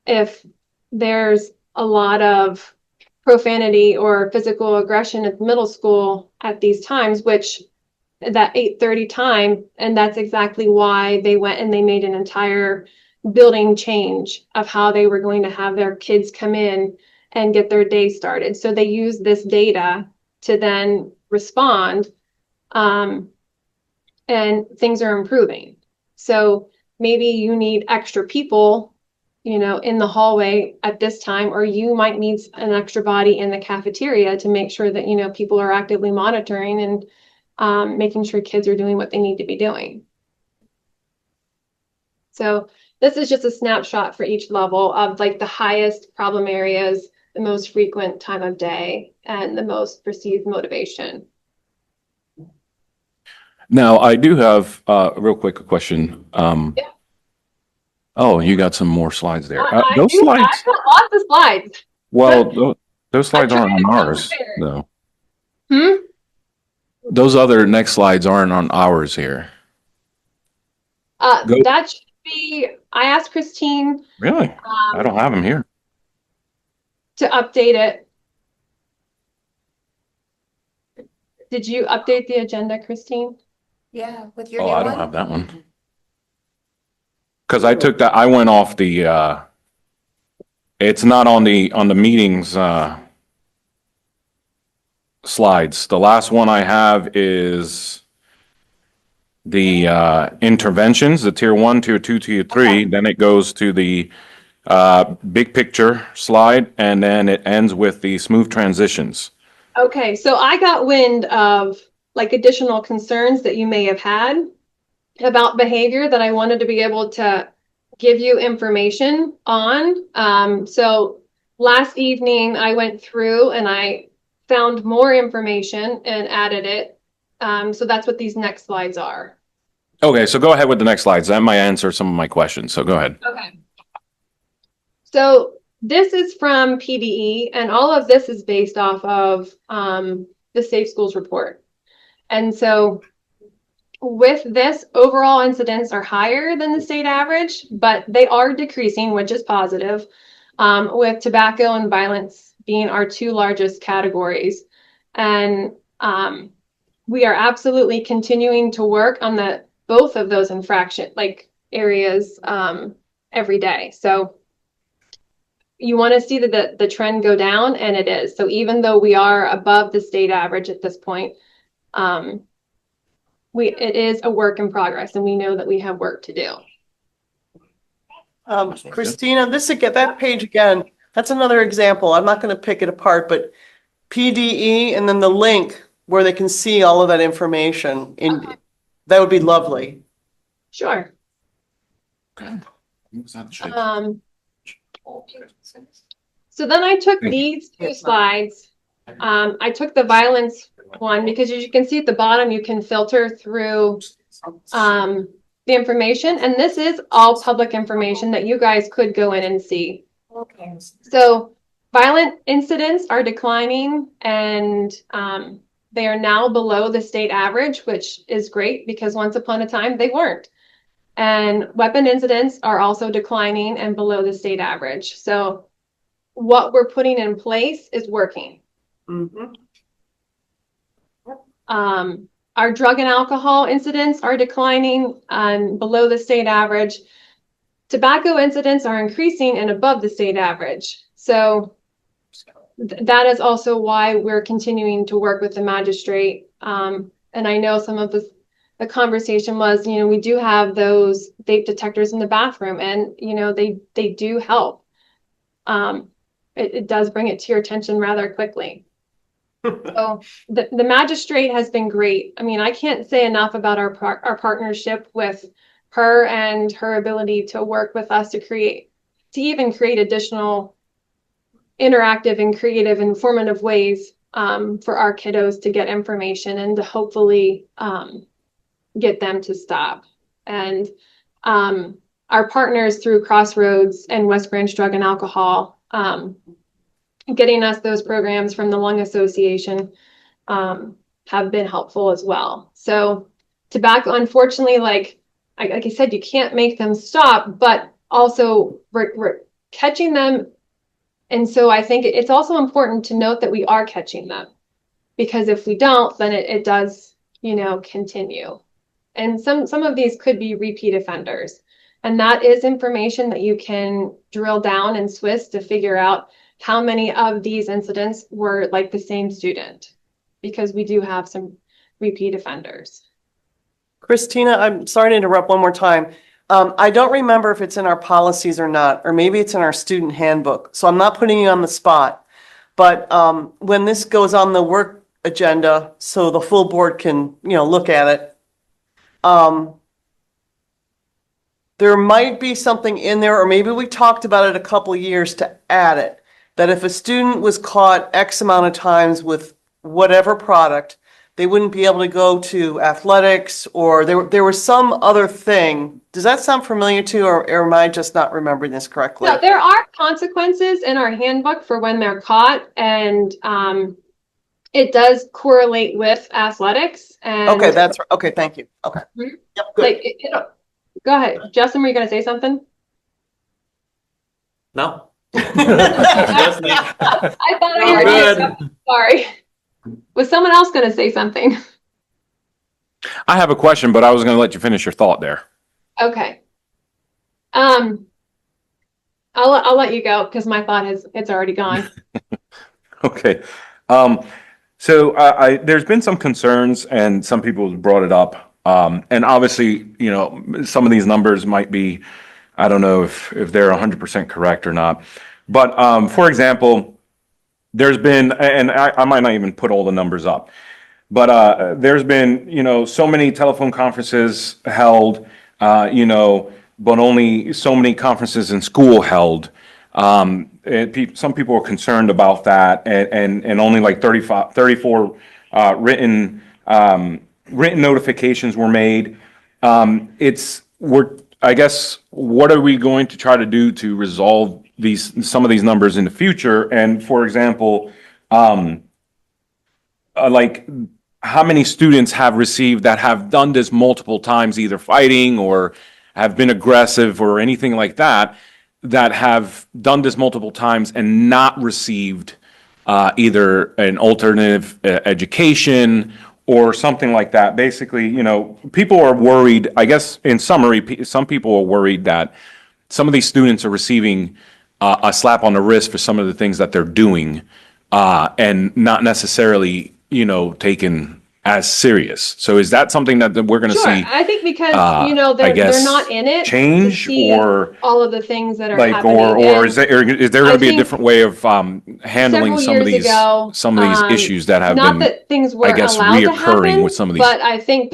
if there's a lot of profanity or physical aggression at the middle school at these times, which that 8:30 time, and that's exactly why they went and they made an entire building change of how they were going to have their kids come in and get their day started. So they use this data to then respond, and things are improving. So maybe you need extra people, in the hallway at this time, or you might need an extra body in the cafeteria to make sure that, people are actively monitoring and making sure kids are doing what they need to be doing. So this is just a snapshot for each level of like the highest problem areas, the most frequent time of day, and the most perceived motivation. Now, I do have a real quick question. Yeah. Oh, you got some more slides there. I Those do- slides, I've got lots of slides. well, those slides aren't on tried to come ours, prepared. though. Hmm? Those other next slides aren't on ours here. Go. That should be, I asked Christine Really? I don't have them here. to update it. Did you update the agenda, Christine? Yeah, with your Oh, new I don't one? have that one. Because I took that, I went off the, it's not on the meetings, slides. The last one I have is the, interventions, the tier 1, tier 2, tier 3. Okay. Then it goes to the, big picture slide, and then it ends with the smooth transitions. Okay, so I got wind of like additional concerns that you may have had about behavior that I wanted to be able to give you information on. So last evening I went through and I found more information and added it. So that's what these next slides are. Okay, so go ahead with the next slides. That might answer some of my questions, so go ahead. Okay. So this is from PDE, and all of this is based off of the Safe Schools report. And so with this, overall incidents are higher than the state average, but they are decreasing, which is positive, with tobacco and violence being our two largest categories. And we are absolutely continuing to work on both of those infraction areas every day. So you want to see the trend go down, and it is. So even though we are above the state average at this point, it is a work in progress, and we know that we have work to do. Christina, that page again, that's another example. I'm not going to pick it apart, but PDE and then the link where they can see all of that information that would be lovely. Sure. So then I took these two slides. I took the violence one because as you can see at the bottom, you can filter through the information, and this is all public information that you guys could go in and see. Okay. So violent incidents are declining, and they are now below the state average, which is great because once upon a time they weren't. And weapon incidents are also declining and below the state average. So what we're putting in place is working. Mhm. Our drug and alcohol incidents are declining and below the state average. Tobacco incidents are increasing and above the state average. So that is also why we're continuing to work with the magistrate. And I know some of the conversation was, we do have those vape detectors in the bathroom, and they do help. It does bring it to your attention rather quickly. So the magistrate has been great. I mean, I can't say enough about our partnership with her and her ability to work with us to even create additional interactive and creative, informative ways for our kiddos to get information and to hopefully get them to stop. And our partners through Crossroads and West Branch Drug and Alcohol, getting us those programs from the Lung Association, have been helpful as well. So tobacco, unfortunately, like I said, you can't make them stop, but also we're catching them. And so I think it's also important to note that we are catching them, because if we don't, then it does, continue. And some of these could be repeat offenders. And that is information that you can drill down in SWIS to figure out how many of these incidents were like the same student, because we do have some repeat offenders. Christina, I'm sorry to interrupt one more time. I don't remember if it's in our policies or not, or maybe it's in our student handbook. So I'm not putting you on the spot. But when this goes on the work agenda, so the full board can, look at it, there might be something in there, or maybe we talked about it a couple of years to add it, that if a student was caught X amount of times with whatever product, they wouldn't be able to go to athletics, or there was some other thing. Does that sound familiar to you, or am I just not remembering this correctly? No, there are consequences in our handbook for when they're caught, and it does correlate with athletics. And Okay, that's right. Okay, thank you. Okay. Mhm. Yep, good. like, go ahead, Justin. Were you going to say something? No? I thought I I'm heard good. you. Sorry. Was someone else going to say something? I have a question, but I was going to let you finish your thought there. Okay. I'll let you go because my thought it's already gone. Okay. So there's been some concerns and some people have brought it up. And obviously, some of these numbers might be, I don't know if they're 100% correct or not. But for example, there's been, and I might not even put all the numbers up, but there's been, so many telephone conferences held, but only so many conferences in school held. Some people are concerned about that, and only like 34 written notifications were made. I guess, what are we going to try to do to resolve some of these numbers in the future? And for example, like, how many students have received that have done this multiple times, either fighting or have been aggressive or anything like that, that have done this multiple times and not received either an alternative education or something like that? Basically, people are worried. I guess in summary, some people are worried that some of these students are receiving a slap on the wrist for some of the things that they're doing, and not necessarily, taken as serious. So is that something that we're going to Sure. see I think because I they're guess, not in it to change, see or all of the things that are like, happening. or And is there going I to be a think different way of handling several years ago, some of these issues that have not been, that things I weren't guess, allowed to reoccurring happen, with some of these? but I think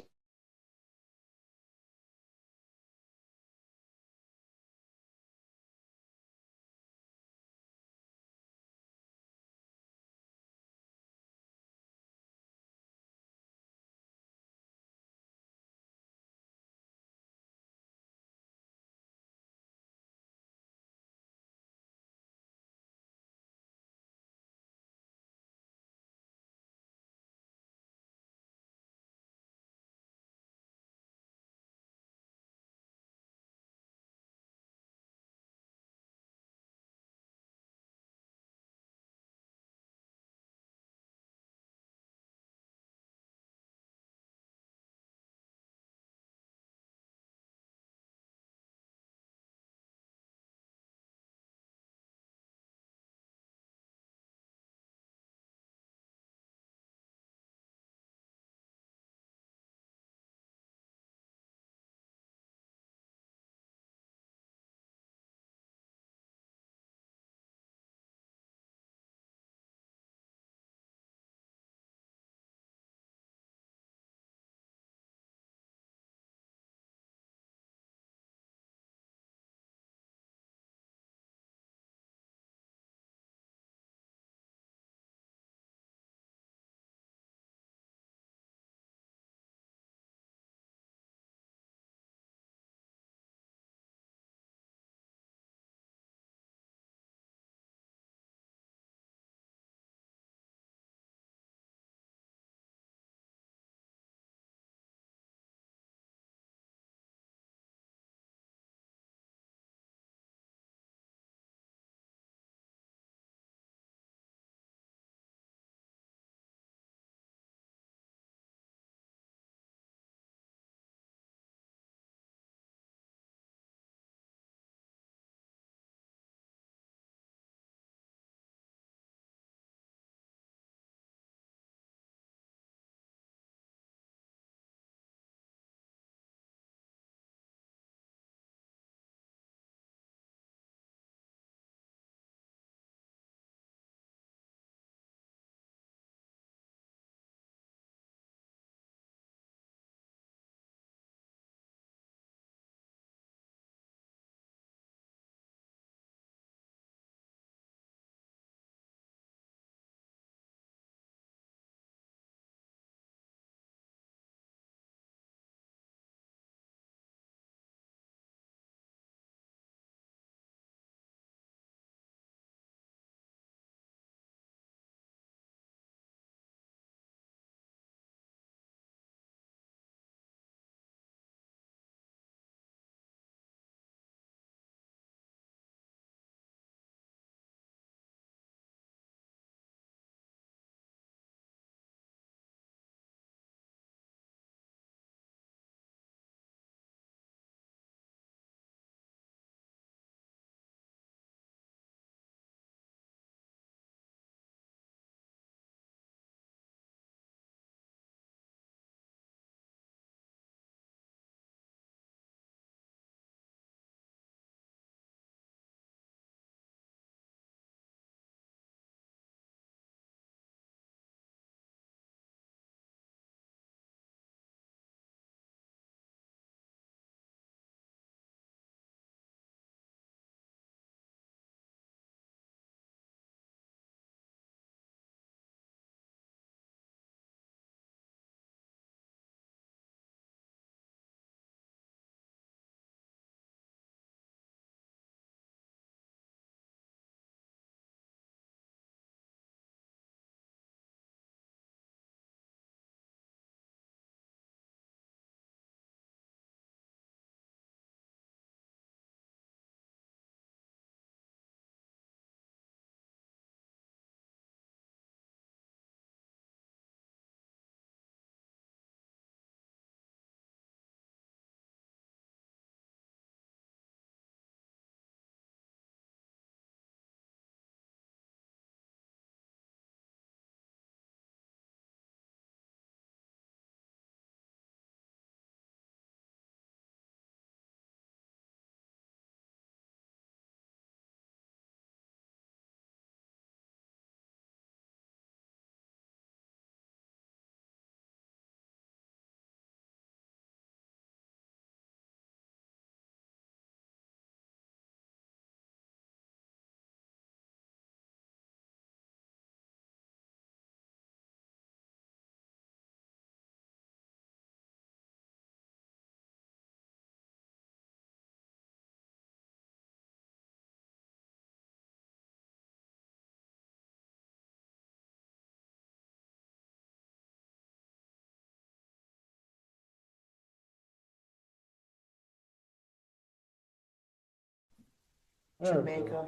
Jamaica,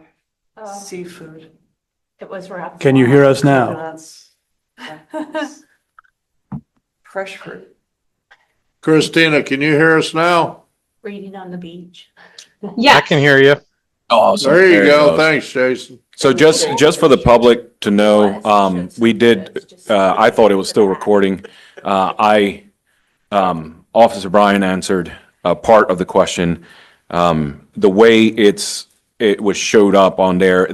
seafood. It was rough. Can you hear us now? Coconuts, fresh fruit. Christina, can you hear us now? Reading on the beach. Yes. hear you. Awesome. There you it go. goes. Thanks, Jason. So just for the public to know, we did, I thought it was still recording. Officer Brian answered part of the question. The way it was showed up on there,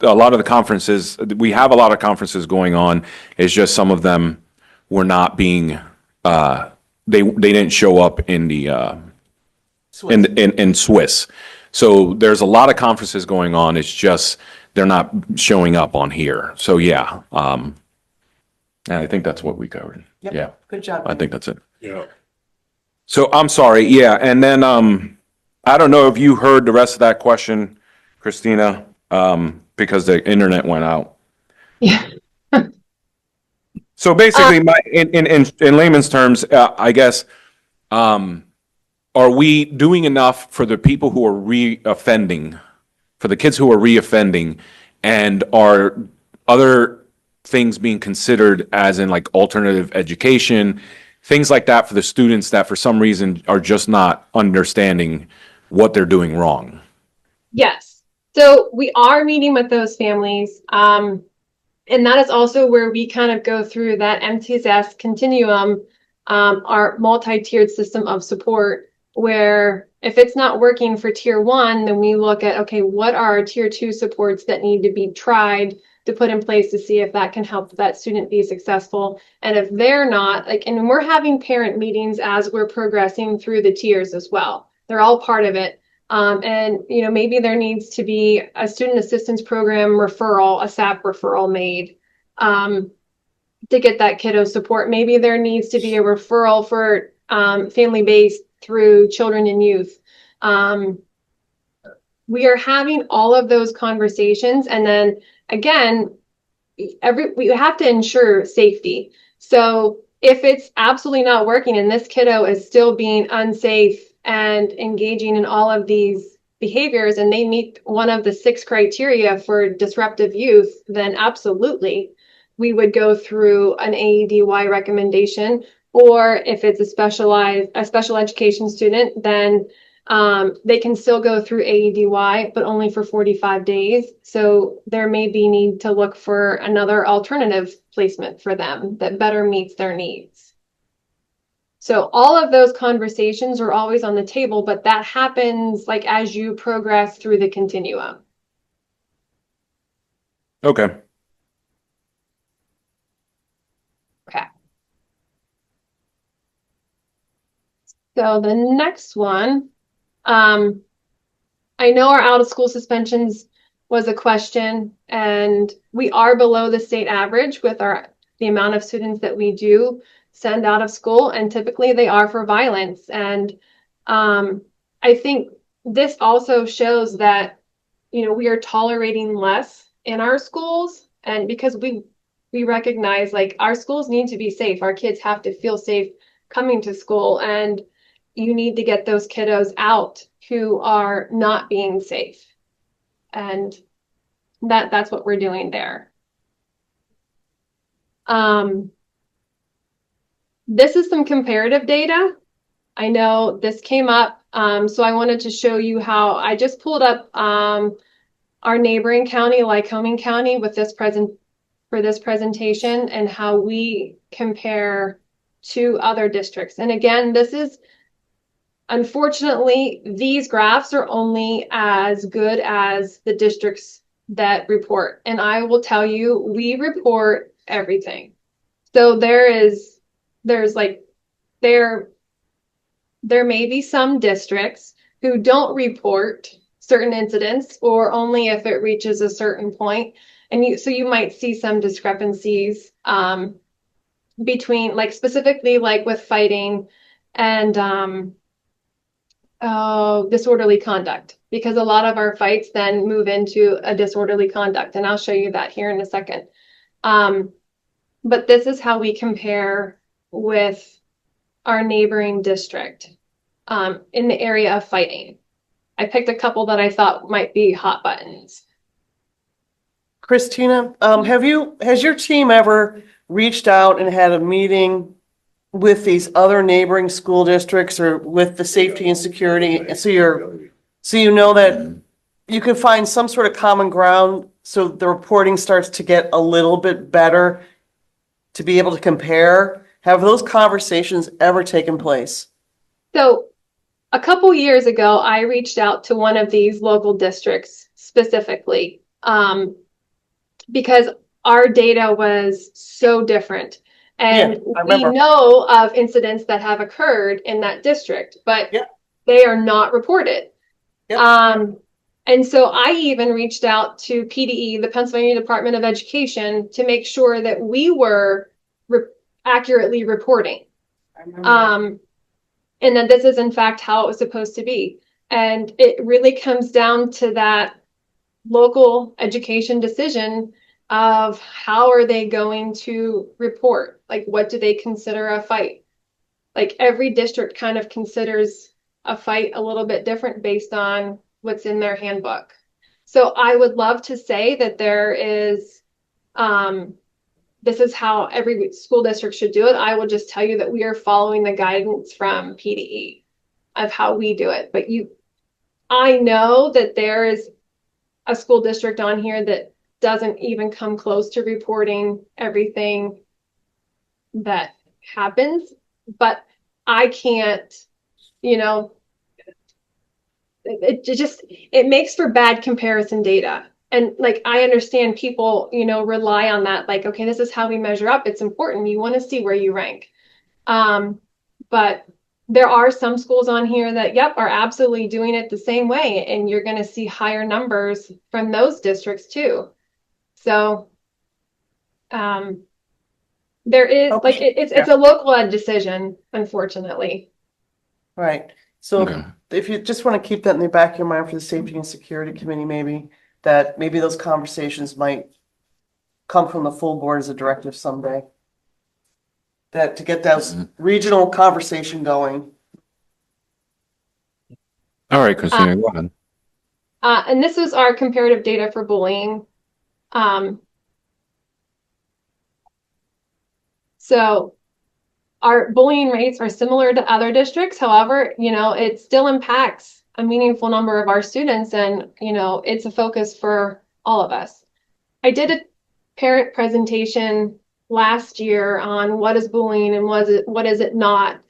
a lot of the conferences, we have a lot of conferences going on. It's just some of them were not being, they didn't show up in the, in Swiss. So there's a lot of conferences going on. It's just they're not showing up on here. So yeah, and I think that's what we covered. Yep. Yeah, Good job. I think that's it. Yeah. So I'm sorry. Yeah, and then I don't know if you heard the rest of that question, Christina, because the internet went out. Yeah. So basically, in layman's terms, I guess, are we doing enough for the people who are re-offending, for the kids who are re-offending, and are other things being considered as in like alternative education, things like that for the students that for some reason are just not understanding what they're doing wrong? Yes. So we are meeting with those families. And that is also where we kind of go through that MTSS continuum, our multi-tiered system of support, where if it's not working for tier 1, then we look at, okay, what are our tier 2 supports that need to be tried to put in place to see if that can help that student be successful. And if they're not, and we're having parent meetings as we're progressing through the tiers as well. They're all part of it. And, maybe there needs to be a student assistance program referral, a SAP referral made to get that kiddo support. Maybe there needs to be a referral for family-based through children and youth. We are having all of those conversations. And then again, we have to ensure safety. So if it's absolutely not working and this kiddo is still being unsafe and engaging in all of these behaviors and they meet one of the 6 criteria for disruptive youth, then absolutely we would go through an AEDY recommendation. Or if it's a special education student, then they can still go through AEDY, but only for 45 days. So there may be need to look for another alternative placement for them that better meets their needs. So all of those conversations are always on the table, but that happens as you progress through the continuum. Okay. Okay. So the next one, I know our out of school suspensions was a question, and we are below the state average with the amount of students that we do send out of school, and typically they are for violence. And I think this also shows that we are tolerating less in our schools, and because we recognize our schools need to be safe. Our kids have to feel safe coming to school, and you need to get those kiddos out who are not being safe. And that's what we're doing there. This is some comparative data. I know this came up, so I wanted to show you how I just pulled up our neighboring county, Lycoming County, with for this presentation and how we compare to other districts. And again, unfortunately, these graphs are only as good as the districts that report. And I will tell you, we report everything. So there may be some districts who don't report certain incidents, or only if it reaches a certain point. And so you might see some discrepancies between specifically with fighting and disorderly conduct, because a lot of our fights then move into a disorderly conduct. And I'll show you that here in a second. But this is how we compare with our neighboring district in the area of fighting. I picked a couple that I thought might be hot buttons. Christina, has your team ever reached out and had a meeting with these other neighboring school districts or with the safety and security? So you know that you can find some sort of common ground, so the reporting starts to get a little bit better to be able to compare? Have those conversations ever taken place? So a couple years ago, I reached out to one of these local districts specifically, because our data was so different. And Yeah, I we remember. know of incidents that have occurred in that district, but Yeah. they are not reported. Yeah. And so I even reached out to PDE, the Pennsylvania Department of Education, to make sure that we were accurately reporting. And that this is in fact how it was supposed to be. And it really comes down to that local education decision of how are they going to report? Like, what do they consider a fight? Like, every district kind of considers a fight a little bit different based on what's in their handbook. So I would love to say that there is, this is how every school district should do it. I will just tell you that we are following the guidance from PDE of how we do it. But I know that there is a school district on here that doesn't even come close to reporting everything that happens, but I can't, it makes for bad comparison data. And like, I understand people, rely on that. Like, okay, this is how we measure up. It's important. You want to see where you rank. But there are some schools on here that, yep, are absolutely doing it the same way. And you're going to see higher numbers from those districts too. So, there is like, it's a local ed decision, unfortunately. Right. So Okay. if you just want to keep that in the back of your mind for the Safety and Security Committee, maybe those conversations might come from the full board as a directive someday. That to get that regional conversation going. All right, Christina, go ahead. And this is our comparative data for bullying. So our bullying rates are similar to other districts. However, it still impacts a meaningful number of our students, and, it's a focus for all of us. I did a parent presentation last year on what is bullying and what is it not,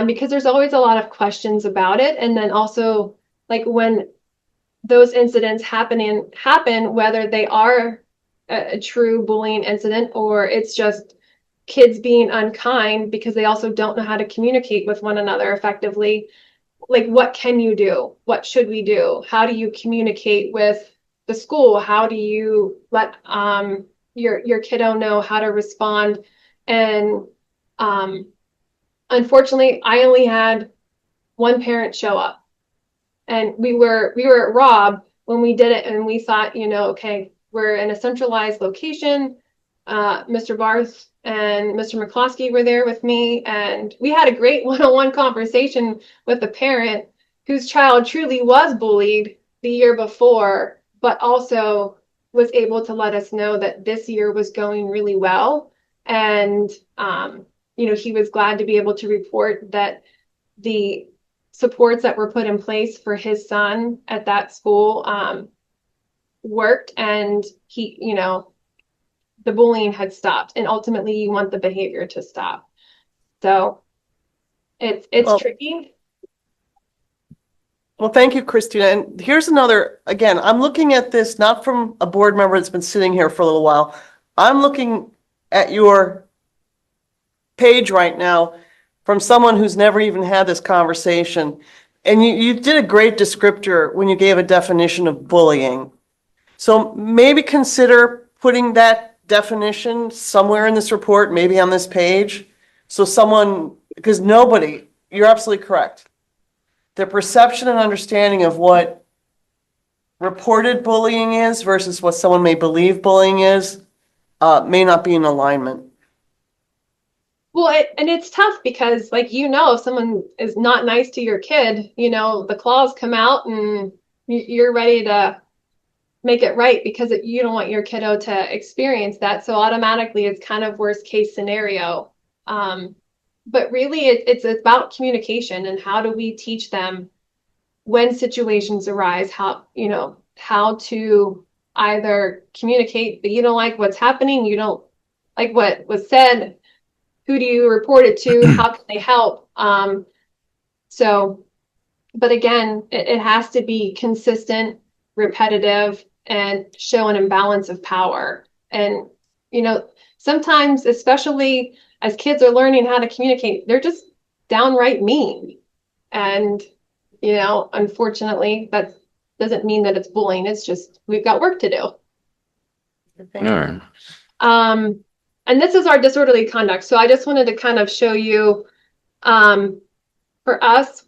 because there's always a lot of questions about it. And then also, like, when those incidents happen, whether they are a true bullying incident or it's just kids being unkind because they also don't know how to communicate with one another effectively. Like, what can you do? What should we do? How do you communicate with the school? How do you let your kiddo know how to respond? And unfortunately, I only had one parent show up, and we were at Rob when we did it, and we thought, okay, we're in a centralized location. Mr. Barth and Mr. McCloskey were there with me, and we had a great one-on-one conversation with a parent whose child truly was bullied the year before, but also was able to let us know that this year was going really well. And, he was glad to be able to report that the supports that were put in place for his son at that school worked, and he, the bullying had stopped, and ultimately you want the behavior to stop. So it's tricky. Well, thank you, Christina. And here's another, again, I'm looking at this not from a board member that's been sitting here for a little while. I'm looking at your page right now from someone who's never even had this conversation. And you did a great descriptor when you gave a definition of bullying. So maybe consider putting that definition somewhere in this report, maybe on this page. So because you're absolutely correct. The perception and understanding of what reported bullying is versus what someone may believe bullying is may not be in alignment. Well, and it's tough because, like, if someone is not nice to your kid, the claws come out and you're ready to make it right because you don't want your kiddo to experience that. So automatically it's kind of worst case scenario. But really it's about communication and how do we teach them when situations arise, how to either communicate that you don't like what's happening, you don't like what was said, who do you report it to, how can they help? But again, it has to be consistent, repetitive, and show an imbalance of power. And, sometimes, especially as kids are learning how to communicate, they're just downright mean. And, unfortunately, that doesn't mean that it's bullying. It's just, we've got work to do. All right. And this is our disorderly conduct. So I just wanted to kind of show you, for us,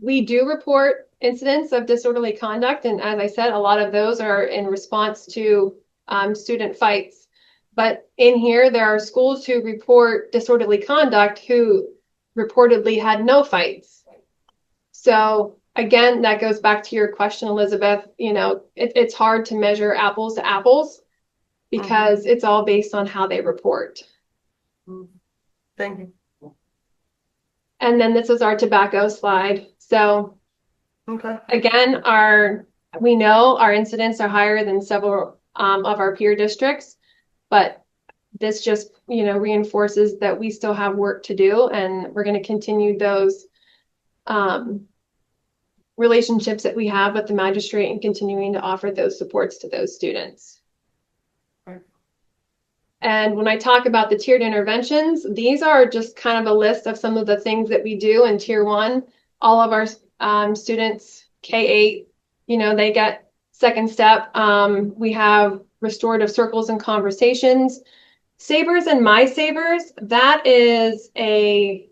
we do report incidents of disorderly conduct. And as I said, a lot of those are in response to student fights. But in here, there are schools who report disorderly conduct who reportedly had no fights. So again, that goes back to your question, Elizabeth. It's hard to measure apples to apples because it's all based on how they report. Thank you. And then this is our tobacco slide. So Okay. again, we know our incidents are higher than several of our peer districts, but this just, reinforces that we still have work to do, and we're going to continue those relationships that we have with the magistrate and continuing to offer those supports to those students. Right. And when I talk about the tiered interventions, these are just kind of a list of some of the things that we do in tier 1. All of our students, K-8, they get second step. We have restorative circles and conversations. Sabers and My Sabers, that is an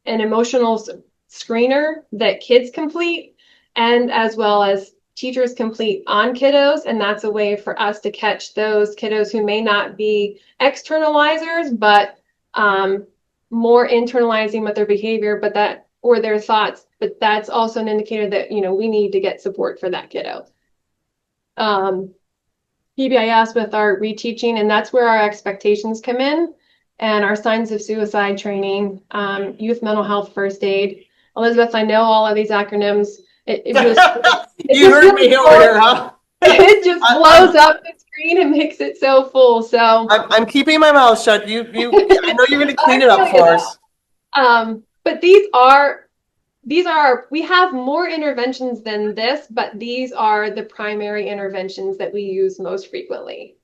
emotional screener that kids complete, and as well as teachers complete on kiddos. And that's a way for us to catch those kiddos who may not be externalizers, but more internalizing with their behavior, or their thoughts, but that's also an indicator that, we need to get support for that kiddo. PBIS with our reteaching, and that's where our expectations come in, and our signs of suicide training, youth mental health first aid. Elizabeth, I know all of these acronyms. It You heard me over here, huh? It just blows up the screen and makes it so full. So I'm keeping my mouth shut. I know you're going to clean it up for us. But we have more interventions than this, but these are the primary interventions that we use most frequently.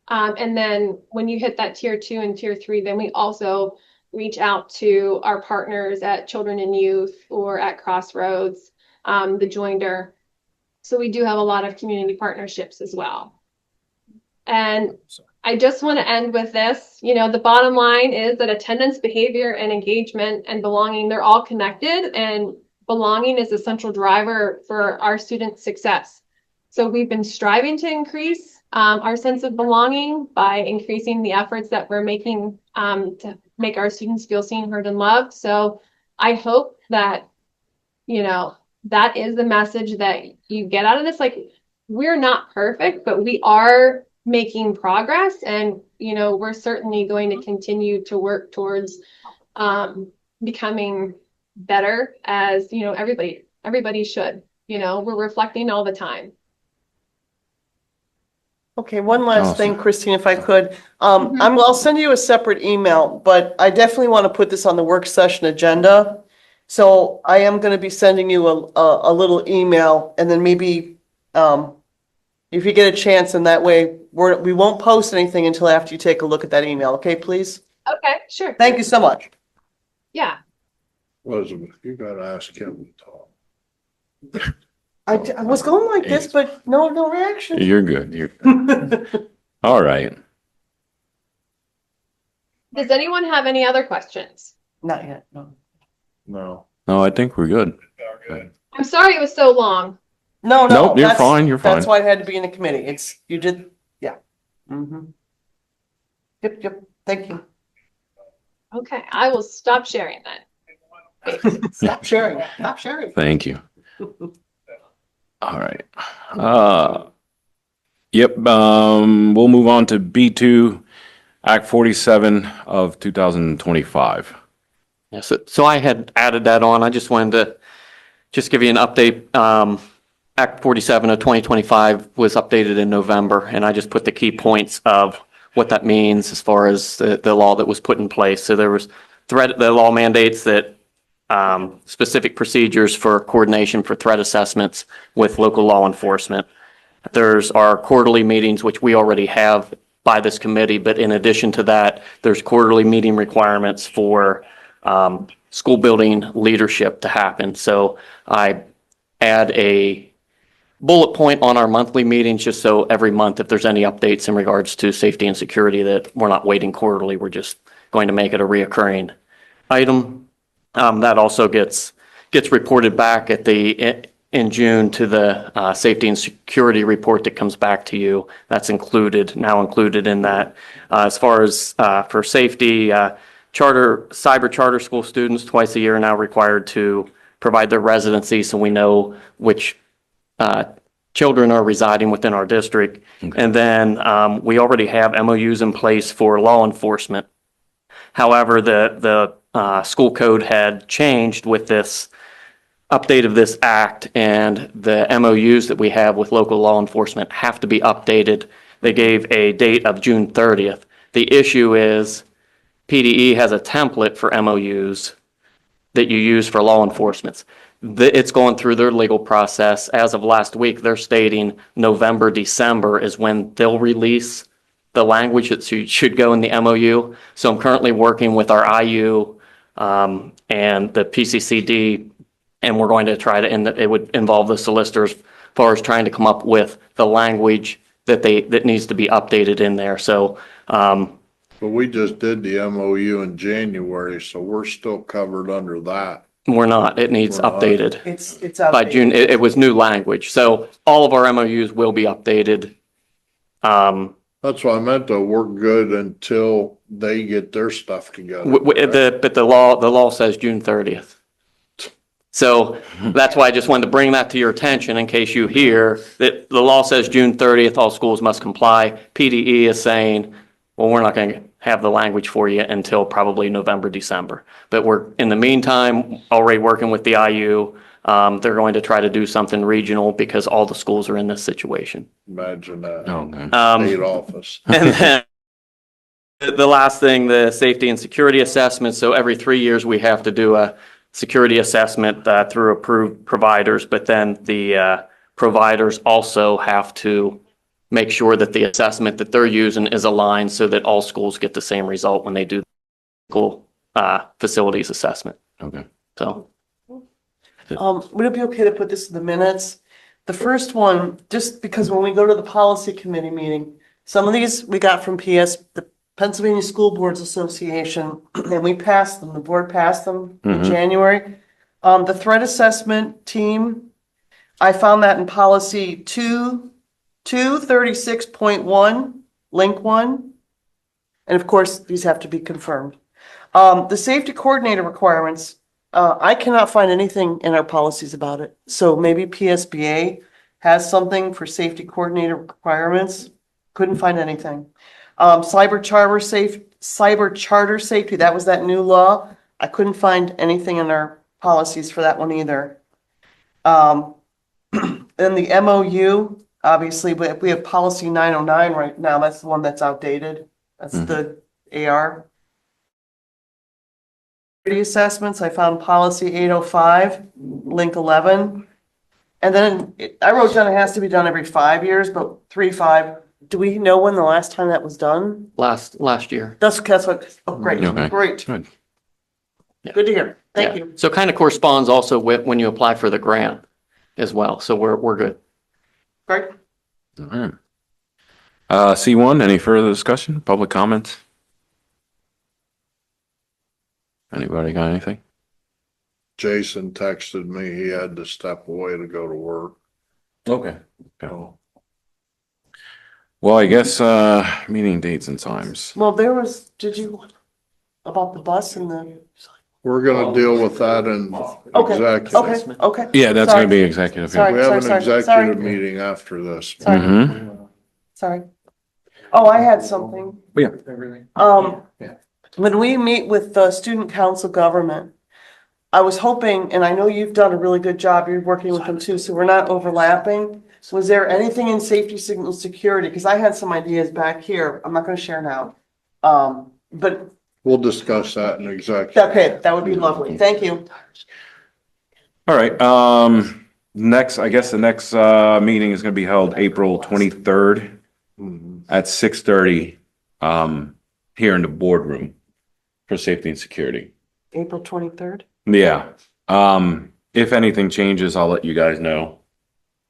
And then when you hit that tier 2 and tier 3, then we also reach out to our partners at Children and Youth or at Crossroads, the Joinder. So we do have a lot of community partnerships as well. And I just want to end with this. The bottom line is that attendance, behavior, and engagement and belonging, they're all connected, and belonging is a central driver for our students' success. So we've been striving to increase our sense of belonging by increasing the efforts that we're making to make our students feel seen, heard, and loved. So I hope that, that is the message that you get out of this. Like, we're not perfect, but we are making progress, and we're certainly going to continue to work towards becoming better, as everybody should. We're reflecting all the time. Okay, one last thing, Awesome. Christine, if I could. I'll send you a separate email, but I definitely want to put this on the work session agenda. So I am going to be sending you a little email, and then maybe if you get a chance, and that way we won't post anything until after you take a look at that email. Okay, please? Okay, sure. Thank you so much. Yeah. Elizabeth, you gotta ask him to talk. I was going like this, but no reaction. You're good. You're good. All right. Does anyone have any other questions? Not yet, no. No. No, I think we're good. I'm sorry it was so long. No, Nope, you're that's- fine, you're That's fine. why it had to be in a committee. You did, yeah. Yep, thank you. Okay, I will stop sharing that. Stop sharing, stop sharing. Thank you. All right. Yep, we'll move on to B2, Act 47 of 2025. Yes, so I had added that on. I just wanted to just give you an update. Act 47 of 2025 was updated in November, and I just put the key points of what that means as far as the law that was put in place. So there was the law mandates that specific procedures for coordination for threat assessments with local law enforcement. There's our quarterly meetings, which we already have by this committee, but in addition to that, there's quarterly meeting requirements for school building leadership to happen. So I add a bullet point on our monthly meetings, just so every month, if there's any updates in regards to safety and security, that we're not waiting quarterly, we're just going to make it a reoccurring item. That also gets reported back in June to the safety and security report that comes back to you. That's now included in that. As far as for safety, cyber charter school students twice a year are now required to provide their residency, so we know which children are residing within our district. Okay. And then we already have MOUs in place for law enforcement. However, the school code had changed with this update of this act, and the MOUs that we have with local law enforcement have to be updated. They gave a date of June 30th. The issue is PDE has a template for MOUs that you use for law enforcement. It's going through their legal process. As of last week, they're stating November, December is when they'll release the language that should go in the MOU. So I'm currently working with our IU and the PCCD, and we're going to try to, and it would involve the solicitors as far as trying to come up with the language that needs to be updated in there. So, But we just did the MOU in January, so we're still covered under that. we're not, it needs We're not. updated. It's By outdated. June, it was new language. So all of our MOUs will be updated. That's what I meant, though. We're good until they get their stuff together. But the law says June 30th. So that's why I just wanted to bring that to your attention in case you hear that the law says June 30th, all schools must comply. PDE is saying, well, we're not going to have the language for you until probably November, December. But we're, in the meantime, already working with the IU. They're going to try to do something regional because all the schools are in this situation. Imagine that. Okay. State office. And then the last thing, the safety and security assessment. So every 3 years, we have to do a security assessment through approved providers, but then the providers also have to make sure that the assessment that they're using is aligned so that all schools get the same result when they do the school facilities assessment. Okay. So Would it be okay to put this in the minutes? The first one, just because when we go to the policy committee meeting, some of these we got from the Pennsylvania School Boards Association, and we passed them, the board passed them in January. The threat assessment team, I found that in policy 236.1, link 1. And of course, these have to be confirmed. The safety coordinator requirements, I cannot find anything in our policies about it. So maybe PSBA has something for safety coordinator requirements. Couldn't find anything. Cyber charter safety, that was that new law. I couldn't find anything in our policies for that one either. Then the MOU, obviously, we have policy 909 right now. That's the one that's outdated. That's the AR. Security assessments, I found policy 805, link 11. And then I wrote down it has to be done every 5 years, but 3-5. Do we know when the last time that was done? last year. That's what, oh, great, Okay. great. Good. Good to hear. Thank Yeah. you. So it kind of corresponds also with when you apply for the grant as well. So we're good. Great. All right. C1, any further discussion? Public comments? Anybody got anything? Jason texted me. He had to step away to go to work. Okay. Well, I guess, meeting dates and times. Well, did you, about the bus and the We're gonna deal with that in Okay, executive. okay. Yeah, that's Sorry. gonna be executive. Sorry. We have an sorry, executive sorry. meeting after this. Sorry, Mhm. sorry. Oh, I had something. Yeah. When we meet with the student council government, I was hoping, and I know you've done a really good job, you're working with them too, so we're not overlapping. Was there anything in safety signal security? Because I had some ideas back here. I'm not gonna share now. But, We'll discuss that in executive. okay, that would be lovely. Thank you. All right, next, I guess the next, meeting is gonna be held April 23rd at 6:30, here in the boardroom for safety and security. April 23rd. Yeah, if anything changes, I'll let you guys know,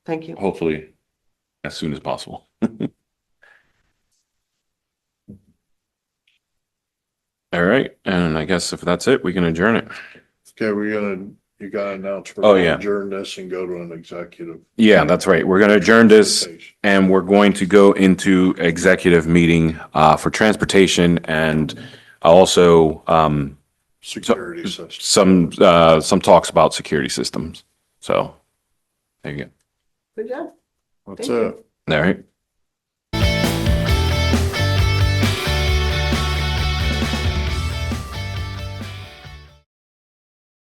Thank you. hopefully as soon as possible. All right, and I guess if that's it, we can adjourn it. Okay, you gotta announce. we're Oh, gonna yeah. Adjourn this and go to an executive. Yeah, that's right. We're gonna adjourn this and we're going to go into executive meeting, for transportation and also, Security system. some talks about security systems. So, there you go. Good job. That's Thank you. it. All right.